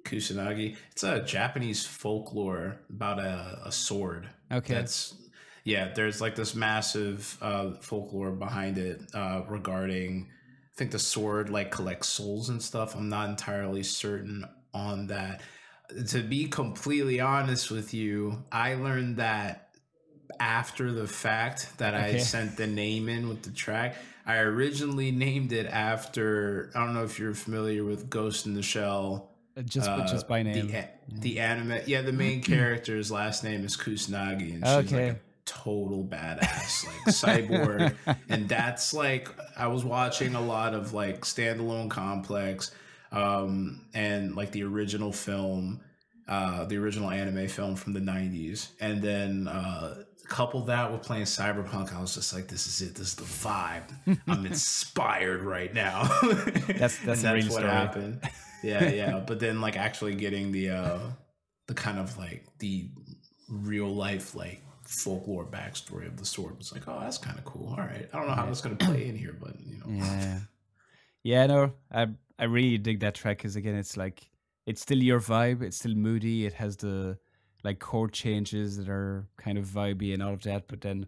Kusanagi. It's a Japanese folklore about a sword. Okay. There's like this massive folklore behind it regarding, I think the sword like collects souls and stuff. I'm not entirely certain on that. To be completely honest with you, I learned that after the fact that I sent the name in with the track. I originally named it after, I don't know if you're familiar with Ghost in the Shell. Just by name. The anime. Yeah, the main character's last name is Kusanagi, and she's like a total badass, like cyborg. And that's like, I was watching a lot of like Standalone Complex, and like the original film, the original anime film from the 90s, and then couple that with playing Cyberpunk. I was just like, this is it, this is the vibe. I'm inspired right now. That's what story. Happened. Yeah But then like actually getting the kind of like the real life like folklore backstory of the sword was like, oh, that's kind of cool. All right, I don't know how that's gonna play in here, but you know. No, I really dig that track because again, it's like, it's still your vibe. It's still moody. It has the like chord changes that are kind of vibey and all of that, but then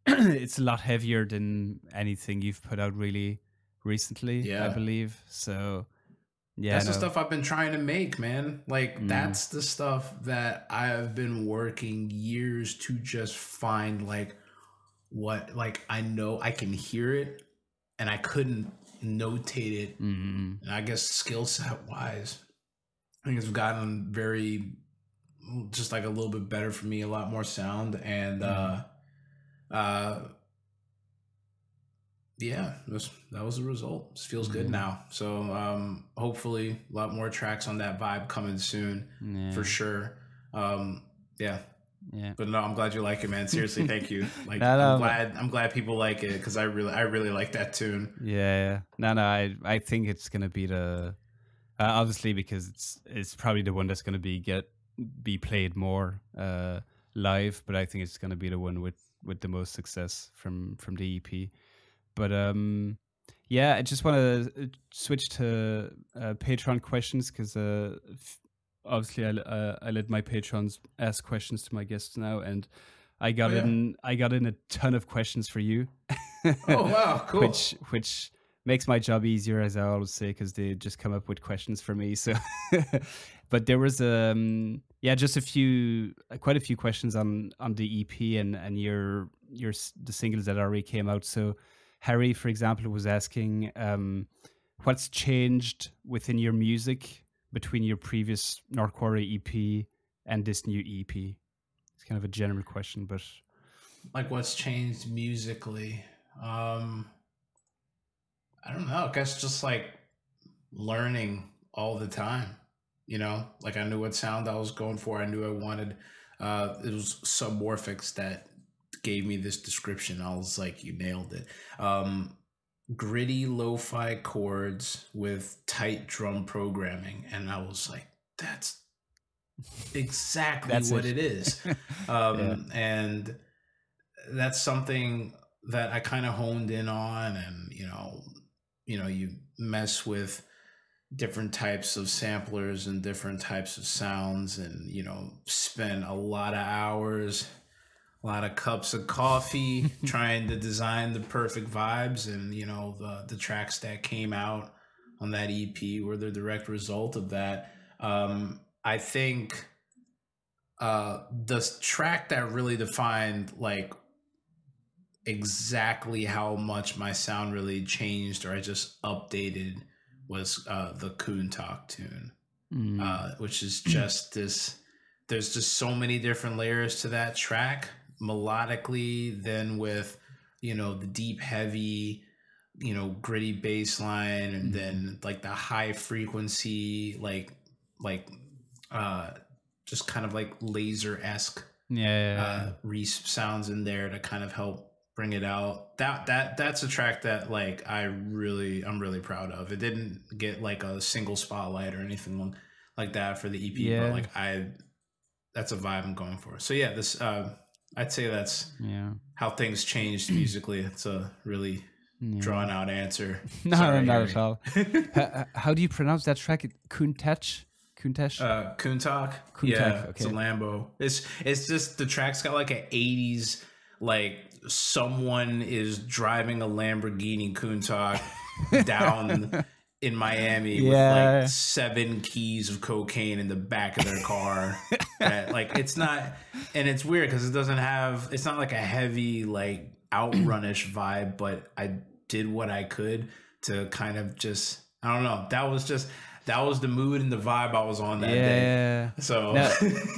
it's a lot heavier than anything you've put out really recently, I believe. So yeah, that's the stuff I've been trying to make, man. Like that's the stuff that I have been working years to just find, like what, like I know I can hear it and I couldn't notate it. And I guess skill set wise, I think it's gotten very, just like a little bit better for me, a lot more sound, and yeah, that was the result. It feels good now. So hopefully a lot more tracks on that vibe coming soon, for sure. Yeah. But no, I'm glad you like it, man. Seriously, thank you. Like, I'm glad people like it because I really like that tune. Yeah. No, I think it's gonna be the obviously because it's probably the one that's gonna be played more live, but I think it's gonna be the one with the most success from the EP. But I just want to switch to Patreon questions because obviously I let my patrons ask questions to my guests now, and I Oh got yeah. in a ton of questions for you, Oh wow, cool. which makes my job easier, as I always say, because they just come up with questions for me. So, but there was yeah, just quite a few questions on the EP and the singles that already came out. So Harry, for example, was asking what's changed within your music between your previous North Korea EP and this new EP. It's kind of a general question, but Like what's changed musically? Um, I don't know. I guess just like learning all the time. You know, like I knew what sound I was going for. I knew I wanted. It was submorphics that gave me this description. I was like, you nailed it. Gritty lo-fi chords with tight drum programming, and I was like, that's exactly that's what it is. Yeah. And that's something that I kind of honed in on, and you mess with different types of samplers and different types of sounds, and spend a lot of hours, a lot of cups of coffee trying to design the perfect vibes. And the tracks that came out on that EP were the direct result of that. I think the track that really defined like exactly how much my sound really changed or I just updated was the Talk tune, which is just this. There's just so many different layers to that track melodically, then with the deep, heavy, gritty bass line, and then like the high frequency, uh, just kind of like laser-esque sounds in there to kind of help bring it out. That's a track that like I'm really proud of. It didn't get like a single spotlight or anything like that for the EP, but like that's a vibe I'm going for. So yeah, this I'd say that's how things changed musically. It's a really drawn out answer. No, Sorry, not Harry. at all. How do you pronounce that track? Countach? Talk. Yeah, okay. It's a Lambo. It's just the track's got like an 80s, like someone is driving a Lamborghini Countach down in Miami with like 7 keys of cocaine in the back of their car. Like it's not, and it's weird because it's not like a heavy like outrunish vibe, but I did what I could to kind of just, I don't know. That was the mood and the vibe I was on that day. So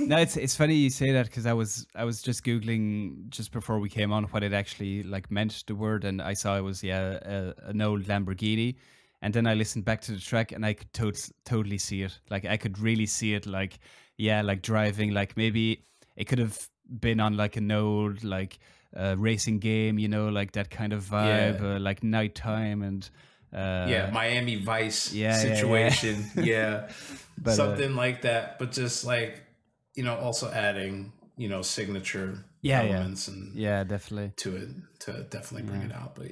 no, it's funny you say that because I was just Googling just before we came on what it actually like meant, the word, and I saw it was an old Lamborghini, and then I listened back to the track and I could totally see it. Like I could really see it, like like driving, like maybe it could have been on like an old like racing game, like that kind of vibe, like nighttime and. Miami Vice situation. But, something like that, but just like also adding signature elements and definitely to it to definitely bring it out. But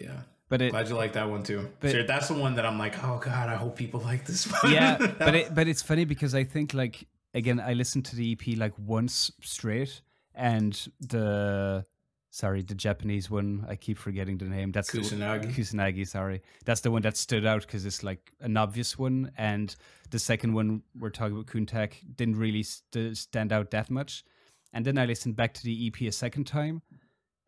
but glad you like that one too. So that's the one that I'm like, oh god, I hope people like this one. But it's funny because I think like again I listened to the EP like once straight, and the Japanese one, I keep forgetting the name. That's Kusanagi, sorry. That's the one that stood out because it's like an obvious one. And the second one we're talking about, Kuntak, didn't really stand out that much. And then I listened back to the EP a second time,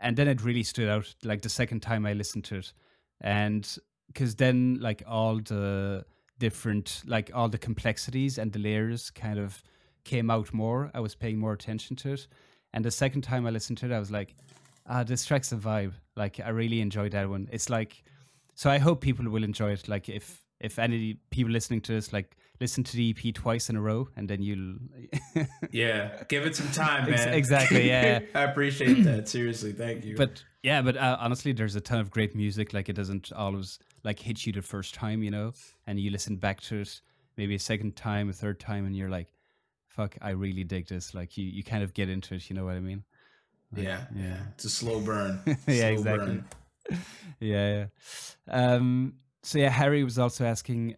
and then it really stood out like the second time I listened to it. And because then like all the different, like all the complexities and the layers kind of came out more. I was paying more attention to it. And the second time I listened to it, I was like, this track's a vibe. Like I really enjoyed that one. It's like, so I hope people will enjoy it. Like if any people listening to this, like listen to the EP twice in a row, and then you'll give it some time, man. Exactly. I appreciate that. Seriously, thank you. But honestly, there's a ton of great music. Like it doesn't always like hit you the first time, and you listen back to it maybe a second time, a third time, and you're like, fuck, I really dig this. Like you kind of get into it. You know what I mean? Like, it's a slow burn. Exactly. So Harry was also asking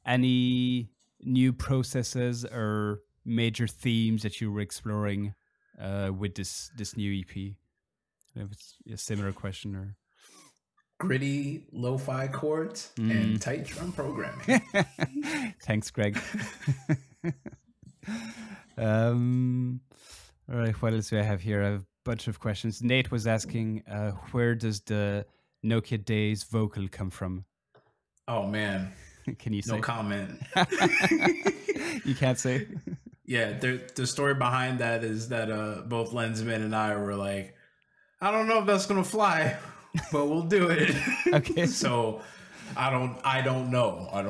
any new processes or major themes that you were exploring with this new EP? If it's a similar question or Gritty lo-fi chords and tight drum programming. Thanks, Greg. All right, what else do I have here? I have a bunch of questions. Nate was asking, where does the Nokia Days vocal come from? Oh man, Can you say? no comment. You can't say. Yeah, the story behind that is that both Lensman and I were like, I don't know if that's gonna fly, but we'll do it. Okay. So I don't know. All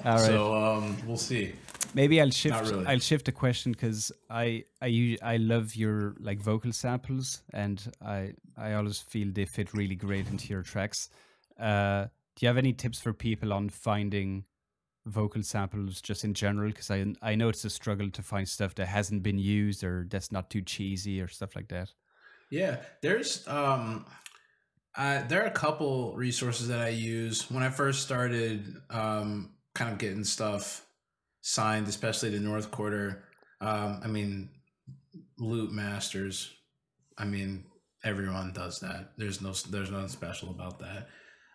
right. So we'll see. Maybe I'll shift. Not really. I'll shift the question because I love your like vocal samples, and I always feel they fit really great into your tracks. Do you have any tips for people on finding vocal samples just in general? Because I know it's a struggle to find stuff that hasn't been used or that's not too cheesy or stuff like that. Yeah, there's there are a couple resources that I use when I first started kind of getting stuff signed, especially the North Quarter. I mean, Loop Masters. I mean, everyone does that. There's nothing special about that.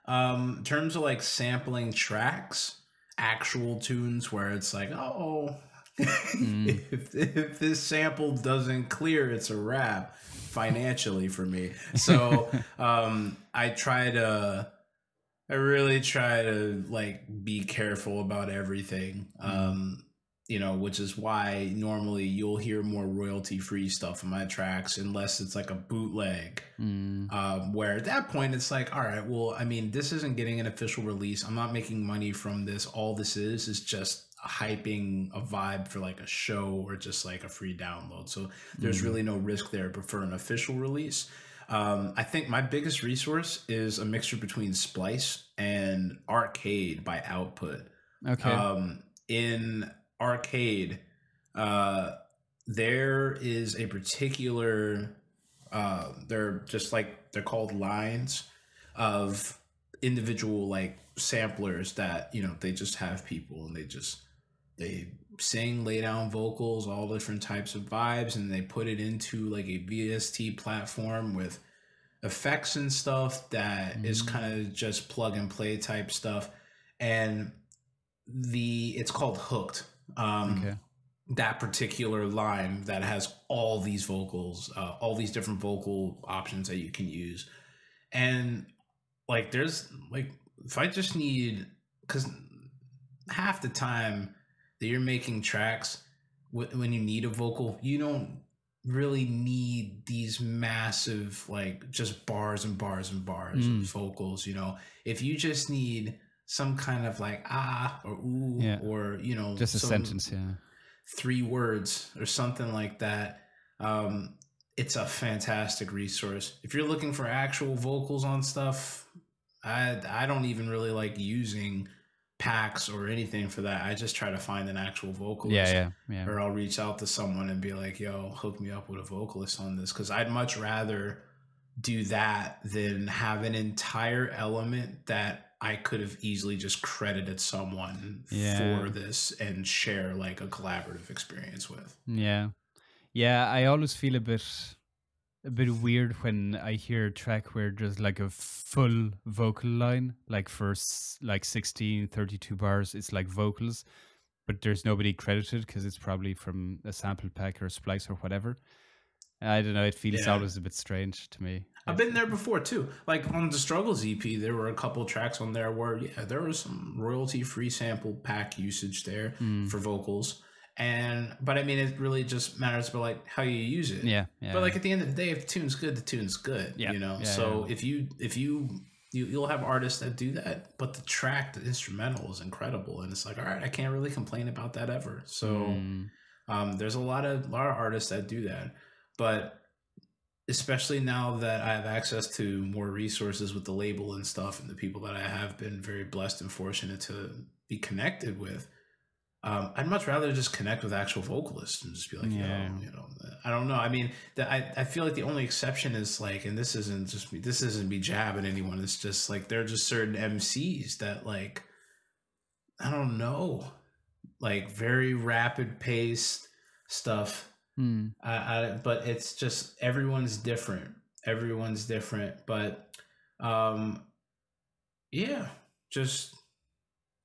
In terms of like sampling tracks, actual tunes where it's like, oh, if this sample doesn't clear, it's a wrap financially for me. So I really try to like be careful about everything. You know, which is why normally you'll hear more royalty free stuff in my tracks unless it's like a bootleg. Where at that point it's like, all right, well, I mean, this isn't getting an official release. I'm not making money from this. All this is just hyping a vibe for like a show or just like a free download. So there's really no risk there, but for an official release, I think my biggest resource is a mixture between Splice and Arcade by Output. Okay. In Arcade, there is a particular they're called lines of individual like samplers that, you know, they just have people and they sing, lay down vocals, all different types of vibes, and they put it into like a VST platform with effects and stuff that is kind of just plug and play type stuff. And it's called Hooked. Okay. That particular line that has all these vocals, all these different vocal options that you can use. And like, there's like, if I just need, because half the time that you're making tracks, when you need a vocal, you don't really need these massive, like just bars and bars and bars of vocals. You know, if you just need some kind of like or ooh, or, you know, just a sentence, 3 words or something like that, it's a fantastic resource. If you're looking for actual vocals on stuff, I don't even really like using packs or anything for that. I just try to find an actual vocalist. Yeah. Or I'll reach out to someone and be like, yo, hook me up with a vocalist on this, because I'd much rather do that than have an entire element that I could have easily just credited someone for this and share like a collaborative experience with. Yeah. I always feel a bit weird when I hear a track where there's like a full vocal line, like for like 16, 32 bars, it's like vocals, but there's nobody credited because it's probably from a sample pack or a splice or whatever. I don't know. It feels always a bit strange to me. I've been there before too. Like on the Struggles EP, there were a couple tracks on there where there was some royalty-free sample pack usage there for vocals. But I mean, it really just matters about like how you use it. Yeah. But like at the end of the day, if the tune's good, the tune's good. Yeah. You know. If you'll have artists that do that, but the instrumental is incredible, and it's like, all right, I can't really complain about that ever. So there's a lot of artists that do that, but especially now that I have access to more resources with the label and stuff, and the people that I have been very blessed and fortunate to be connected with, I'd much rather just connect with actual vocalists and just be like, you know, I don't know. I mean, I feel like the only exception is like, and this isn't me jabbing anyone. It's just like, there are just certain MCs that like, I don't know. like very rapid paced stuff. Mm. But it's just everyone's different. Everyone's different. But um, yeah, just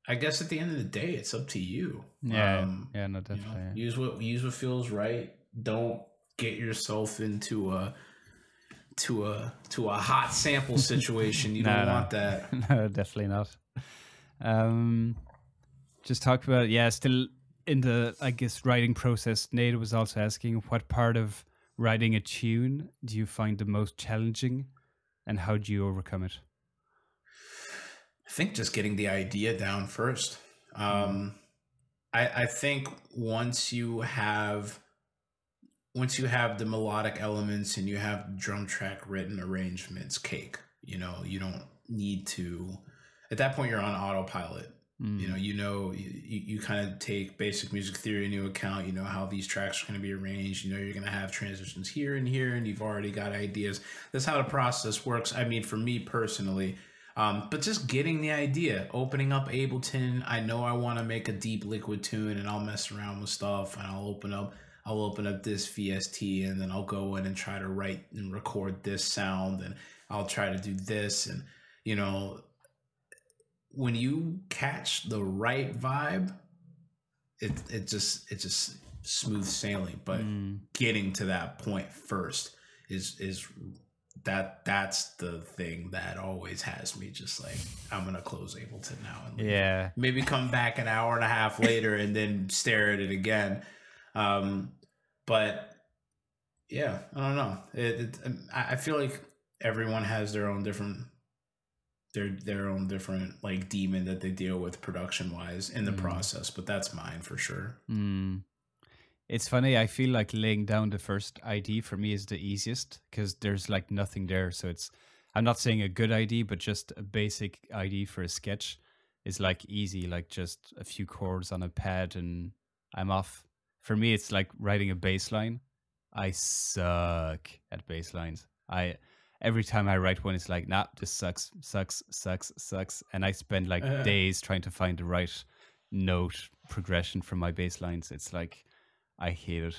I guess at the end of the day, it's up to you. Yeah, yeah, no, You know, definitely. use what feels right. Don't get yourself into a hot sample situation. You don't want that. No, definitely not. Just talk about, yeah, still in the, I guess, writing process. Nate was also asking, what part of writing a tune do you find the most challenging, and how do you overcome it? I think just getting the idea down first. I think once you have the melodic elements and you have the drum track written, arrangements cake. You know, you don't need to. At that point, you're on autopilot. You know, you kind of take basic music theory into account. You know how these tracks are going to be arranged. You know you're going to have transitions here and here, and you've already got ideas. That's how the process works. I mean, for me personally, but just getting the idea, opening up Ableton. I know I want to make a deep liquid tune, and I'll mess around with stuff, and I'll open up this VST, and then I'll go in and try to write and record this sound, and I'll try to do this, and you know. When you catch the right vibe, it just smooth sailing. But getting to that point first is that's the thing that always has me just like, I'm gonna close Ableton now and leave. Maybe come back an hour and a half later and then stare at it again. But yeah, I don't know. I feel like everyone has their own different like demon that they deal with production wise in the process, but that's mine for sure. It's funny, I feel like laying down the first ID for me is the easiest because there's like nothing there. So I'm not saying a good ID, but just a basic ID for a sketch is like easy, like just a few chords on a pad and I'm off. For me, it's like writing a bass line. I suck at bass lines. Every time I write one, it's like, nah, this sucks. And I spend like days trying to find the right note progression from my bass lines. It's like, I hate it.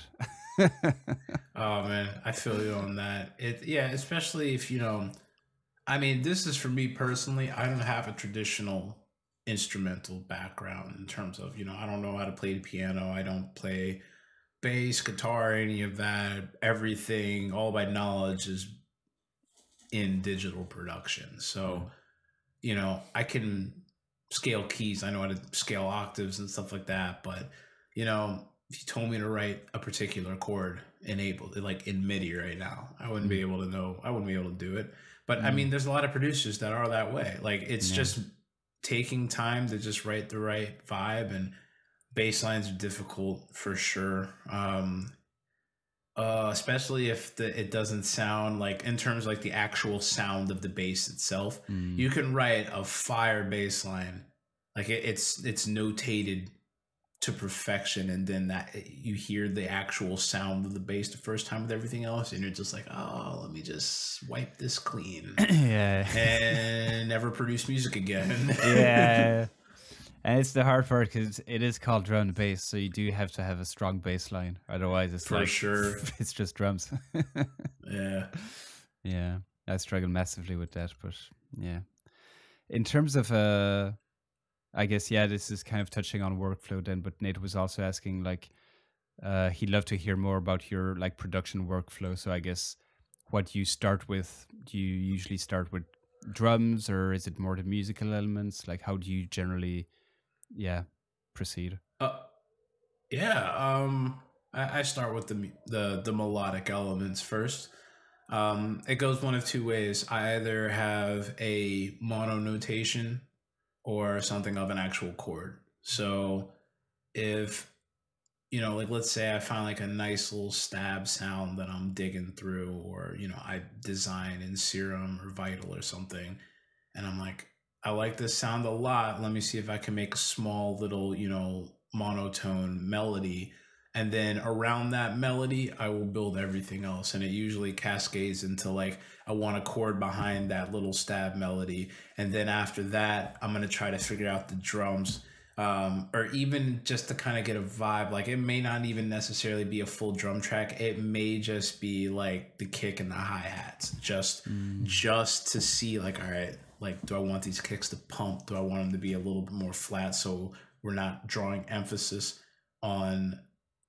Oh man, I feel you on that. Especially if, I mean, this is for me personally. I don't have a traditional instrumental background in terms of, I don't know how to play the piano. I don't play bass, guitar, any of that. Everything, all my knowledge is in digital production. So, I can scale keys. I know how to scale octaves and stuff like that. But, if you told me to write a particular chord in MIDI right now, I wouldn't be able to know. I wouldn't be able to do it. But I mean, there's a lot of producers that are that way. Like it's just taking time to just write the right vibe, and bass lines are difficult for sure. Especially if it doesn't sound like, in terms of like the actual sound of the bass itself, you can write a fire bass line, like it's notated to perfection, and then that you hear the actual sound of the bass the first time with everything else, and you're just like, oh, let me just wipe this clean, and never produce music again. And it's the hard part because it is called drum and bass, so you do have to have a strong bass line. Otherwise, it's for sure it's just drums. Yeah, I struggle massively with that, but yeah. In terms of I guess this is kind of touching on workflow then. But Nate was also asking like he'd love to hear more about your like production workflow. So I guess what you start with, do you usually start with drums, or is it more the musical elements? Like how do you generally proceed? I start with the melodic elements first. It goes one of two ways. I either have a mono notation or something of an actual chord. So if like let's say I find like a nice little stab sound that I'm digging through, or I design in Serum or Vital or something, and I'm like, I like this sound a lot. Let me see if I can make a small little, monotone melody. And then around that melody, I will build everything else. And it usually cascades into like, I want a chord behind that little stab melody. And then after that, I'm going to try to figure out the drums. or even just to kind of get a vibe. Like it may not even necessarily be a full drum track. It may just be like the kick and the hi-hats, just to see like, all right, like, do I want these kicks to pump? Do I want them to be a little bit more flat so we're not drawing emphasis on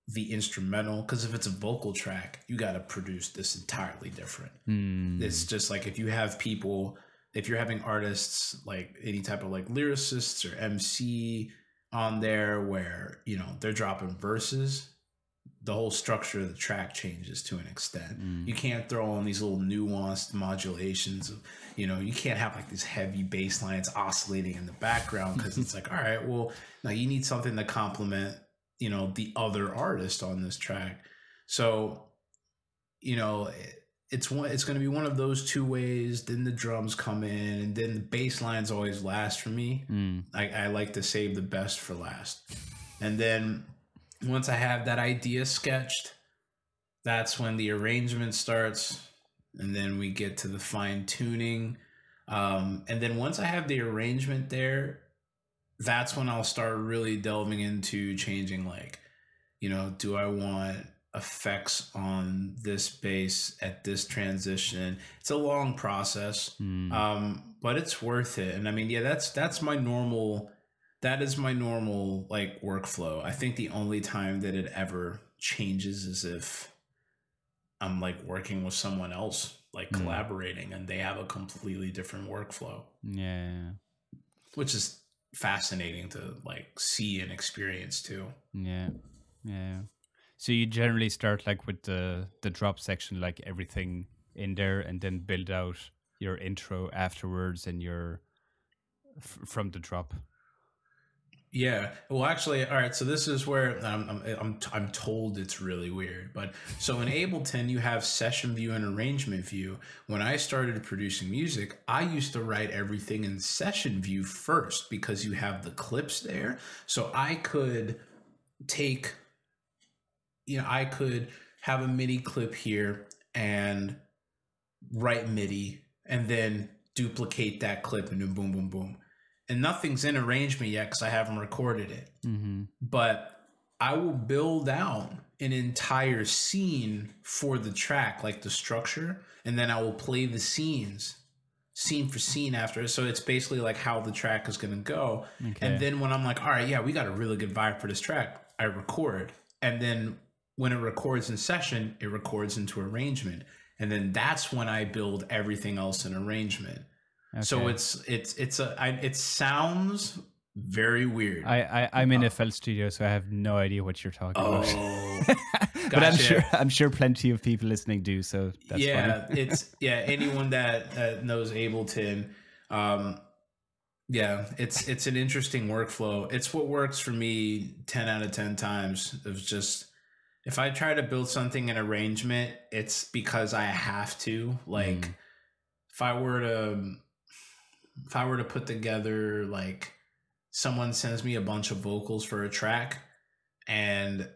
the instrumental? Because if it's a vocal track, you got to produce this entirely different. It's just like if you have people, if you're having artists like any type of like lyricists or MC on there where, you know, they're dropping verses, the whole structure of the track changes to an extent. You can't throw in these little nuanced modulations of, you know, you can't have like these heavy bass lines oscillating in the background, because it's like, all right, well, now you need something to complement, you know, the other artist on this track. So, you know, it's going to be one of those two ways. Then the drums come in, and then the bass lines always last for me. I like to save the best for last. And then once I have that idea sketched, that's when the arrangement starts, and then we get to the fine tuning. And then once I have the arrangement there, that's when I'll start really delving into changing, like, you know, do I want effects on this bass at this transition? It's a long process, but it's worth it. And I mean, yeah, that's my normal, that is my normal like workflow. I think the only time that it ever changes is if I'm like working with someone else, like collaborating, and they have a completely different workflow. Yeah. Which is fascinating to like see and experience too. Yeah. So you generally start like with the drop section, like everything in there, and then build out your intro afterwards and your from the drop. Yeah. Well, actually, all right. So this is where I'm told it's really weird, but so in Ableton you have session view and arrangement view. When I started producing music, I used to write everything in session view first because you have the clips there. So I could take, you know, I could have a MIDI clip here and write MIDI and then duplicate that clip and then boom, boom, boom. And nothing's in arrangement yet because I haven't recorded it. But I will build out an entire scene for the track, like the structure, and then I will play the scenes, scene for scene after. So it's basically like how the track is going to go. Okay. And then when I'm like, all right, yeah, we got a really good vibe for this track, I record. And then when it records in session, it records into arrangement. And then that's when I build everything else in arrangement. Okay. So it sounds very weird. I'm in FL Studio, so I have no idea what you're talking about. But I'm sure plenty of people listening do. So that's funny. Anyone that knows Ableton, it's an interesting workflow. It's what works for me 10 out of 10 times. It was just, if I try to build something in arrangement, it's because I have to. Like if I were to put together, like someone sends me a bunch of vocals for a track and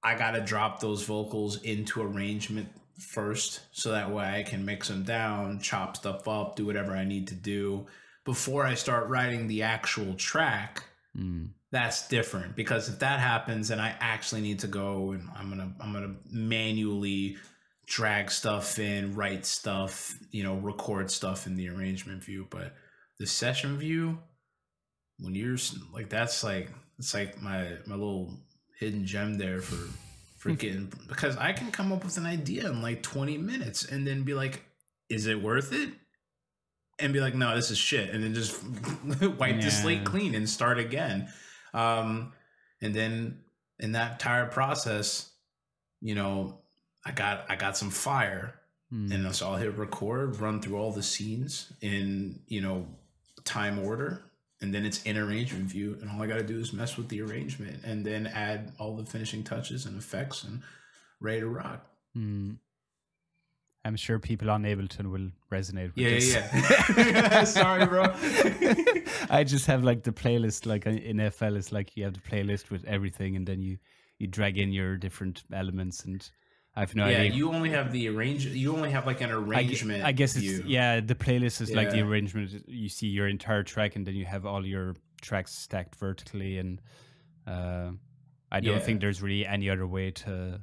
I got to drop those vocals into arrangement first so that way I can mix them down, chop stuff up, do whatever I need to do before I start writing the actual track. That's different, because if that happens, then I actually need to go and I'm gonna manually drag stuff in, write stuff, record stuff in the arrangement view. But the session view, when you're like, it's like my little hidden gem there for getting, because I can come up with an idea in like 20 minutes and then be like, is it worth it? And be like, no, this is shit. And then just wipe the slate clean and start again. And then in that entire process, I got some fire, and so I'll hit record, run through all the scenes in, time order, and then it's in arrangement view. And all I got to do is mess with the arrangement and then add all the finishing touches and effects and ready to rock. I'm sure people on Ableton will resonate with this. Yeah. Sorry, bro. I just have like the playlist, like in FL, it's like you have the playlist with everything, and then you drag in your different elements, and I have no idea. You only have the you only have like an arrangement. I guess view. The playlist is like the arrangement. You see your entire track, and then you have all your tracks stacked vertically, and I don't think there's really any other way to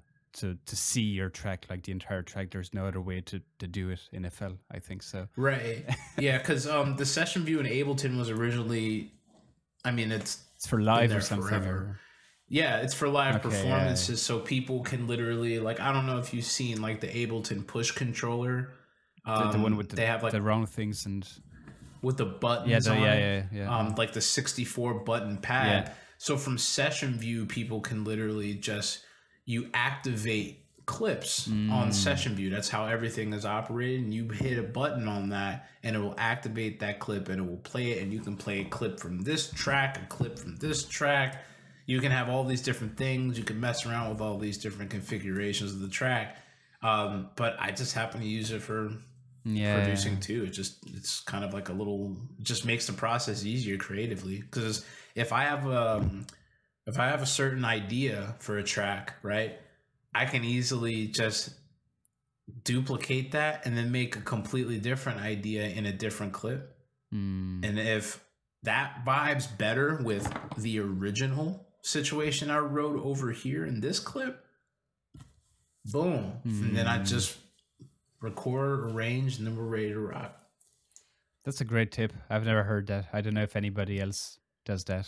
see your track, like the entire track. There's no other way to do it in FL, I think so. Right. Yeah, because the session view in Ableton was originally, I mean, it's for live or something. Forever. Yeah, it's for live performances, so people can literally, like, I don't know if you've seen like the Ableton push controller. The one with they have like the round things and with the buttons on it. Like the 64 button pad. Yeah. So from session view, people can literally just, you activate clips on session view. That's how everything is operated. And you hit a button on that and it will activate that clip and it will play it. And you can play a clip from this track, a clip from this track. You can have all these different things. You can mess around with all these different configurations of the track. But I just happen to use it for producing too. It's kind of like a little, just makes the process easier creatively. Because if I have a certain idea for a track, right, I can easily just duplicate that and then make a completely different idea in a different clip. And if that vibe's better with the original situation I wrote over here in this clip, boom. And then I just record, arrange, and then we're ready to rock. That's a great tip. I've never heard that. I don't know if anybody else does that.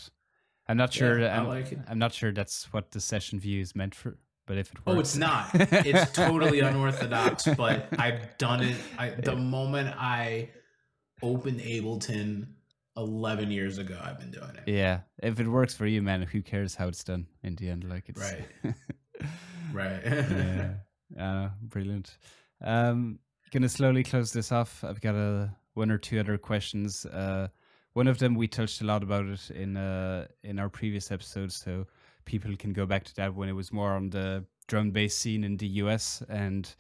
I'm not sure. I like it. I'm not sure that's what the session view is meant for, but if it works. Oh, it's not. It's totally unorthodox, but I've done it. The moment I opened Ableton 11 years ago, I've been doing it. Yeah. If it works for you, man, who cares how it's done in the end? Like, it's right. Right. Yeah. Brilliant. Gonna slowly close this off. I've got one or two other questions. One of them, we touched a lot about it in our previous episodes, so people can go back to that when it was more on the drum bass scene in the US. And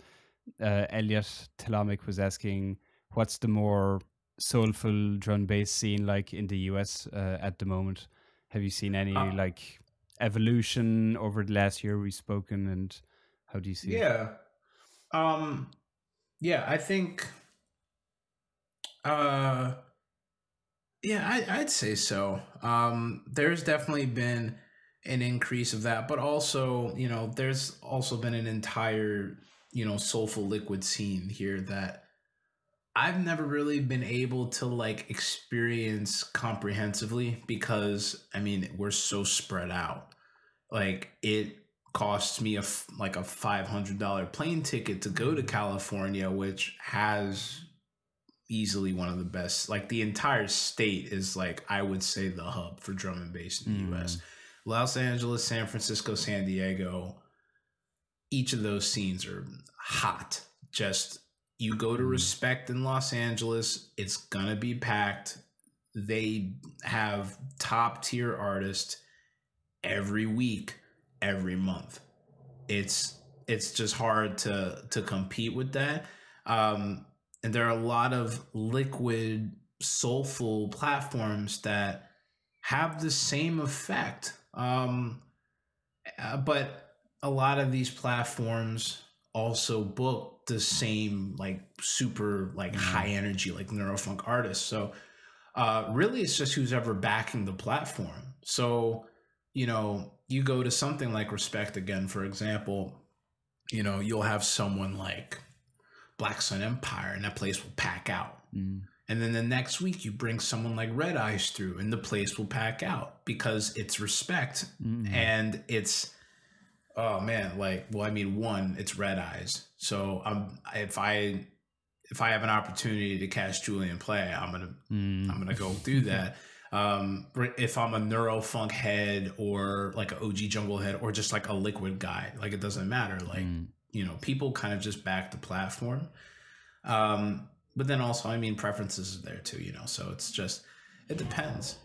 Elliot Telamic was asking, what's the more soulful drum bass scene like in the US at the moment? Have you seen any like evolution over the last year we've spoken, and how do you see it? Yeah, I think I'd say so. There's definitely been an increase of that, but also, there's also been an entire, soulful liquid scene here that I've never really been able to like experience comprehensively because, I mean, we're so spread out. Like, it costs me a $500 plane ticket to go to California, which has easily one of the best, like the entire state is like, I would say, the hub for drum and bass in the US. Los Angeles, San Francisco, San Diego, each of those scenes are hot. Just, you go to Respect in Los Angeles, it's gonna be packed. They have top tier artists every week, every month. It's just hard to compete with that. And there are a lot of liquid, soulful platforms that have the same effect. But a lot of these platforms also book the same, like, super, like, high energy, like, neurofunk artists. So really, it's just who's ever backing the platform. So, you go to something like Respect again, for example, you'll have someone like Black Sun Empire and that place will pack out. And then the next week you bring someone like Red Eyes through and the place will pack out because it's Respect. And it's, oh man, like, well, I mean, one, it's Red Eyes. So if I have an opportunity to catch Julian play, I'm gonna go do that. If I'm a neurofunk head or like an OG jungle head or just like a liquid guy, like, it doesn't matter. Like, people kind of just back the platform. But then also, I mean, preferences are there too, so it's just, it depends.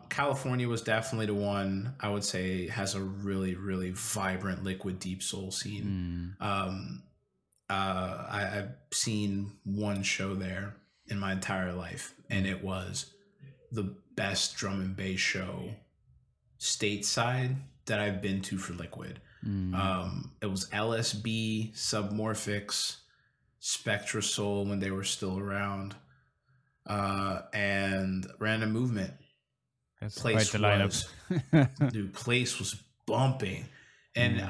California was definitely the one I would say has a really, really vibrant liquid deep soul scene. I've seen one show there in my entire life, and it was the best drum and bass show stateside that I've been to for liquid. It was LSB, Submorphics, Spectra Soul when they were still around, and Random Movement. That's quite place the lineup. was. Dude, place was bumping, and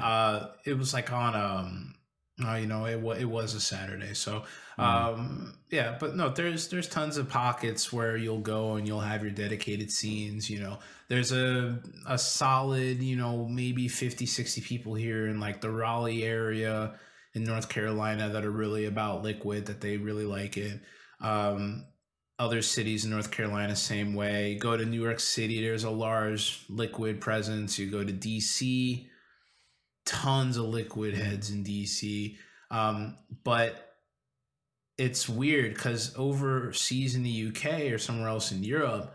it was like on it was a Saturday, so yeah. But no, there's tons of pockets where you'll go and you'll have your dedicated scenes. There's a solid, maybe 50-60 people here in like the Raleigh area in North Carolina that are really about liquid, that they really like it. Other cities in North Carolina, same way. You go to New York City, there's a large liquid presence. You go to DC, tons of liquid heads in DC. But it's weird because overseas in the UK or somewhere else in Europe,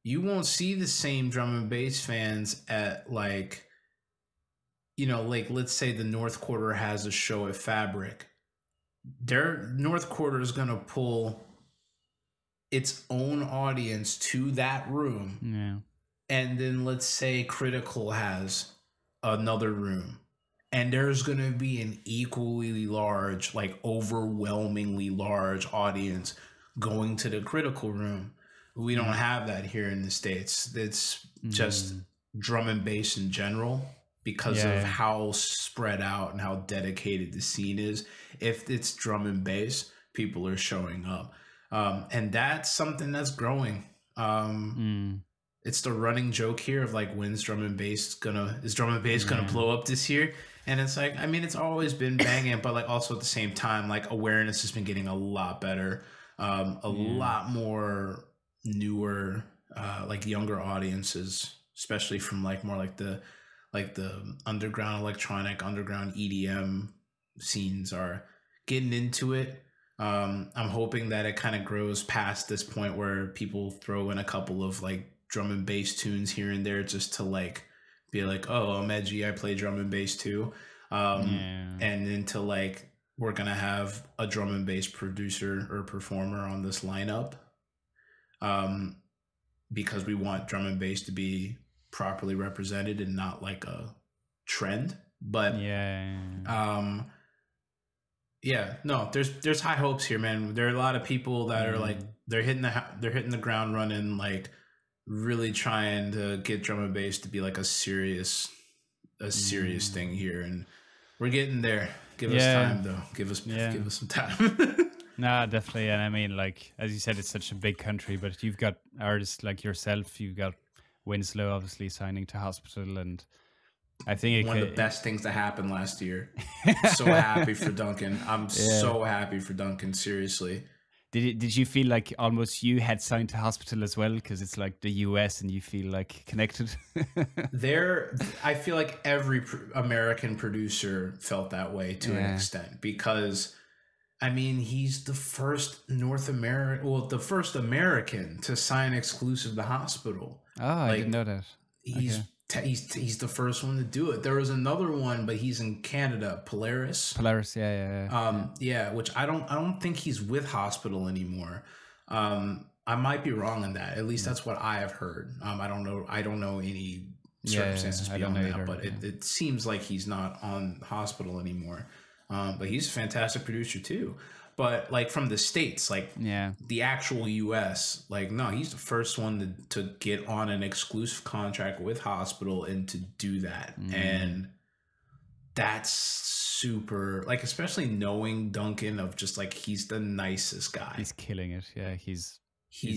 you won't see the same drum and bass fans at like let's say the North Quarter has a show at Fabric. Their North Quarter is going to pull its own audience to that room. Yeah. And then let's say Critical has another room. And there's going to be an equally large, like overwhelmingly large audience going to the Critical room. We don't have that here in the States. It's just drum and bass in general because of how spread out and how dedicated the scene is. If it's drum and bass, people are showing up. And that's something that's growing. It's the running joke here of like, when's drum and bass gonna blow up this year? And it's like, I mean, it's always been banging, but like also at the same time, like awareness has been getting a lot better, a lot more newer, like younger audiences, especially from like more like the underground electronic, underground EDM scenes are getting into it. I'm hoping that it kind of grows past this point where people throw in a couple of like drum and bass tunes here and there just to like be like, oh, I'm edgy, I play drum and bass too. And into like, we're gonna have a drum and bass producer or performer on this lineup, because we want drum and bass to be properly represented and not like a trend. But no, there's high hopes here, man. There are a lot of people that are like, they're hitting the ground running, like really trying to get drum and bass to be like a serious thing here, and we're getting there. Give us time though. Give us some time. Nah, definitely. And I mean, like, as you said, it's such a big country, but you've got artists like yourself, you've got Winslow obviously signing to Hospital, and I think one of the best things that happened last year. So happy for Duncan. I'm so happy for Duncan, seriously. Did you feel like almost you had signed to Hospital as well, because it's like the US and you feel like connected? I feel like every American producer felt that way to an extent, because I mean, he's the first the first American to sign exclusive to Hospital. Oh, I didn't know that. He's the first one to do it. There was another one, but he's in Canada, Polaris, which I don't think he's with Hospital anymore. I might be wrong on that. At least that's what I have heard. I don't know any circumstances beyond that, either, but it seems like he's not on Hospital anymore. But he's a fantastic producer too. But like from the States, like the actual US, like no, he's the first one to get on an exclusive contract with Hospital and to do that. And that's super, like, especially knowing Duncan, of just like, he's the nicest guy. He's killing it. Yeah, he's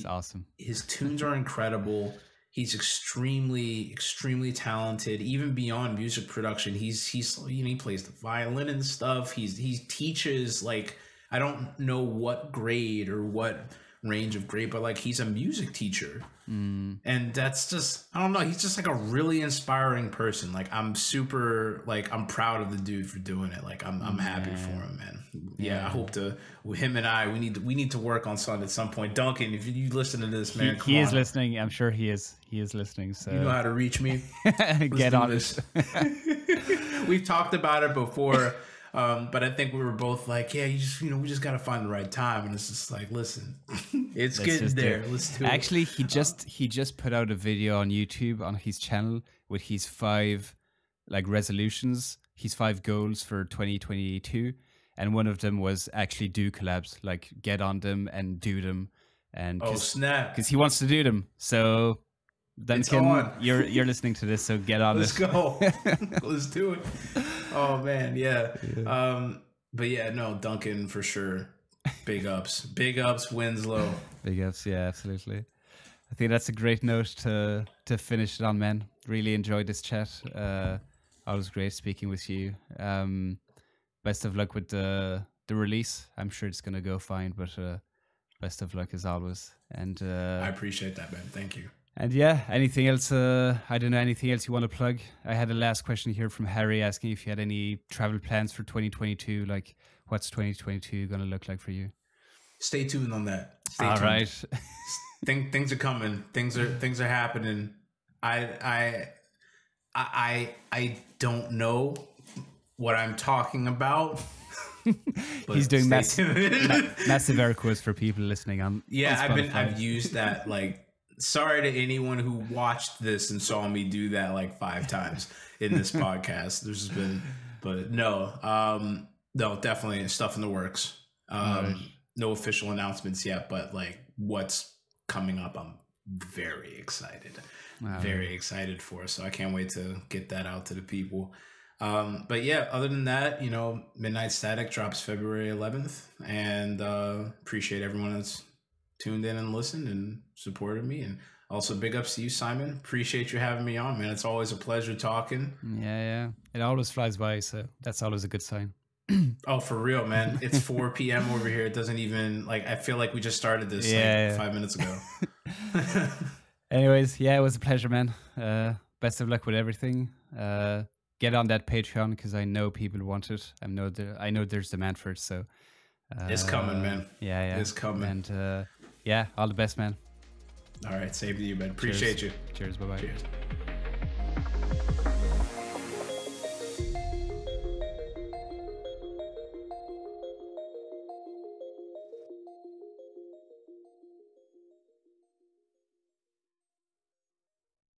awesome. His tunes are incredible. He's extremely, extremely talented, even beyond music production. He's he plays the violin and stuff. He teaches, like, I don't know what grade or what range of grade, but like, he's a music teacher. And that's just, I don't know, he's just like a really inspiring person. Like, I'm super, like, I'm proud of the dude for doing it. Like, I'm happy for him, man. I hope him and I, we need to work on something at some point. Duncan, if you listen to this, man, he is listening. I'm sure he is listening. So you know how to reach me. Get on this. We've talked about it before. But I think we were both like, we just got to find the right time. And it's just like, listen, it's getting there. Let's do it. Actually, he just put out a video on YouTube on his channel with his 5 like resolutions, his 5 goals for 2022. And one of them was actually do collabs, like get on them and do them. And snap. Because he wants to do them. So Duncan, you're listening to this, so get on Let's it. go. Let's do it. Oh man, yeah. But yeah, no, Duncan for sure. Big ups. Big ups, Winslow. Big ups, yeah, absolutely. I think that's a great note to finish it on, man. Really enjoyed this chat. Always great speaking with you. Best of luck with the release. I'm sure it's gonna go fine, but best of luck as always. And I appreciate that, man. Thank you. And yeah, anything else? I don't know, anything else you want to plug? I had a last question here from Harry asking if you had any travel plans for 2022. Like, what's 2022 going to look like for you? Stay tuned on that. Stay tuned. All right. Things are coming. Things are happening. I don't know what I'm talking about. He's doing massive air quotes for people listening. I've used that like. Sorry to anyone who watched this and saw me do that like 5 times in this podcast. There's been, but no, definitely stuff in the works. No official announcements yet, but like what's coming up, I'm very excited, very excited for. So I can't wait to get that out to the people. But yeah, other than that, you know, Midnight Static drops February 11th, and appreciate everyone that's tuned in and listened and supported me. And also big ups to you, Simon. Appreciate you having me on, man. It's always a pleasure talking. Yeah. It always flies by, so that's always a good sign. Oh, for real, man. It's 4 p.m. over here. It doesn't even, like, I feel like we just started this 5 minutes ago. Anyways, yeah, it was a pleasure, man. Best of luck with everything. Get on that Patreon, because I know people want it. I know there's demand for it, so it's coming, man. Yeah, it's coming. And yeah, all the best, man. All right, same to you, man. Appreciate you. Cheers. Bye-bye. Cheers.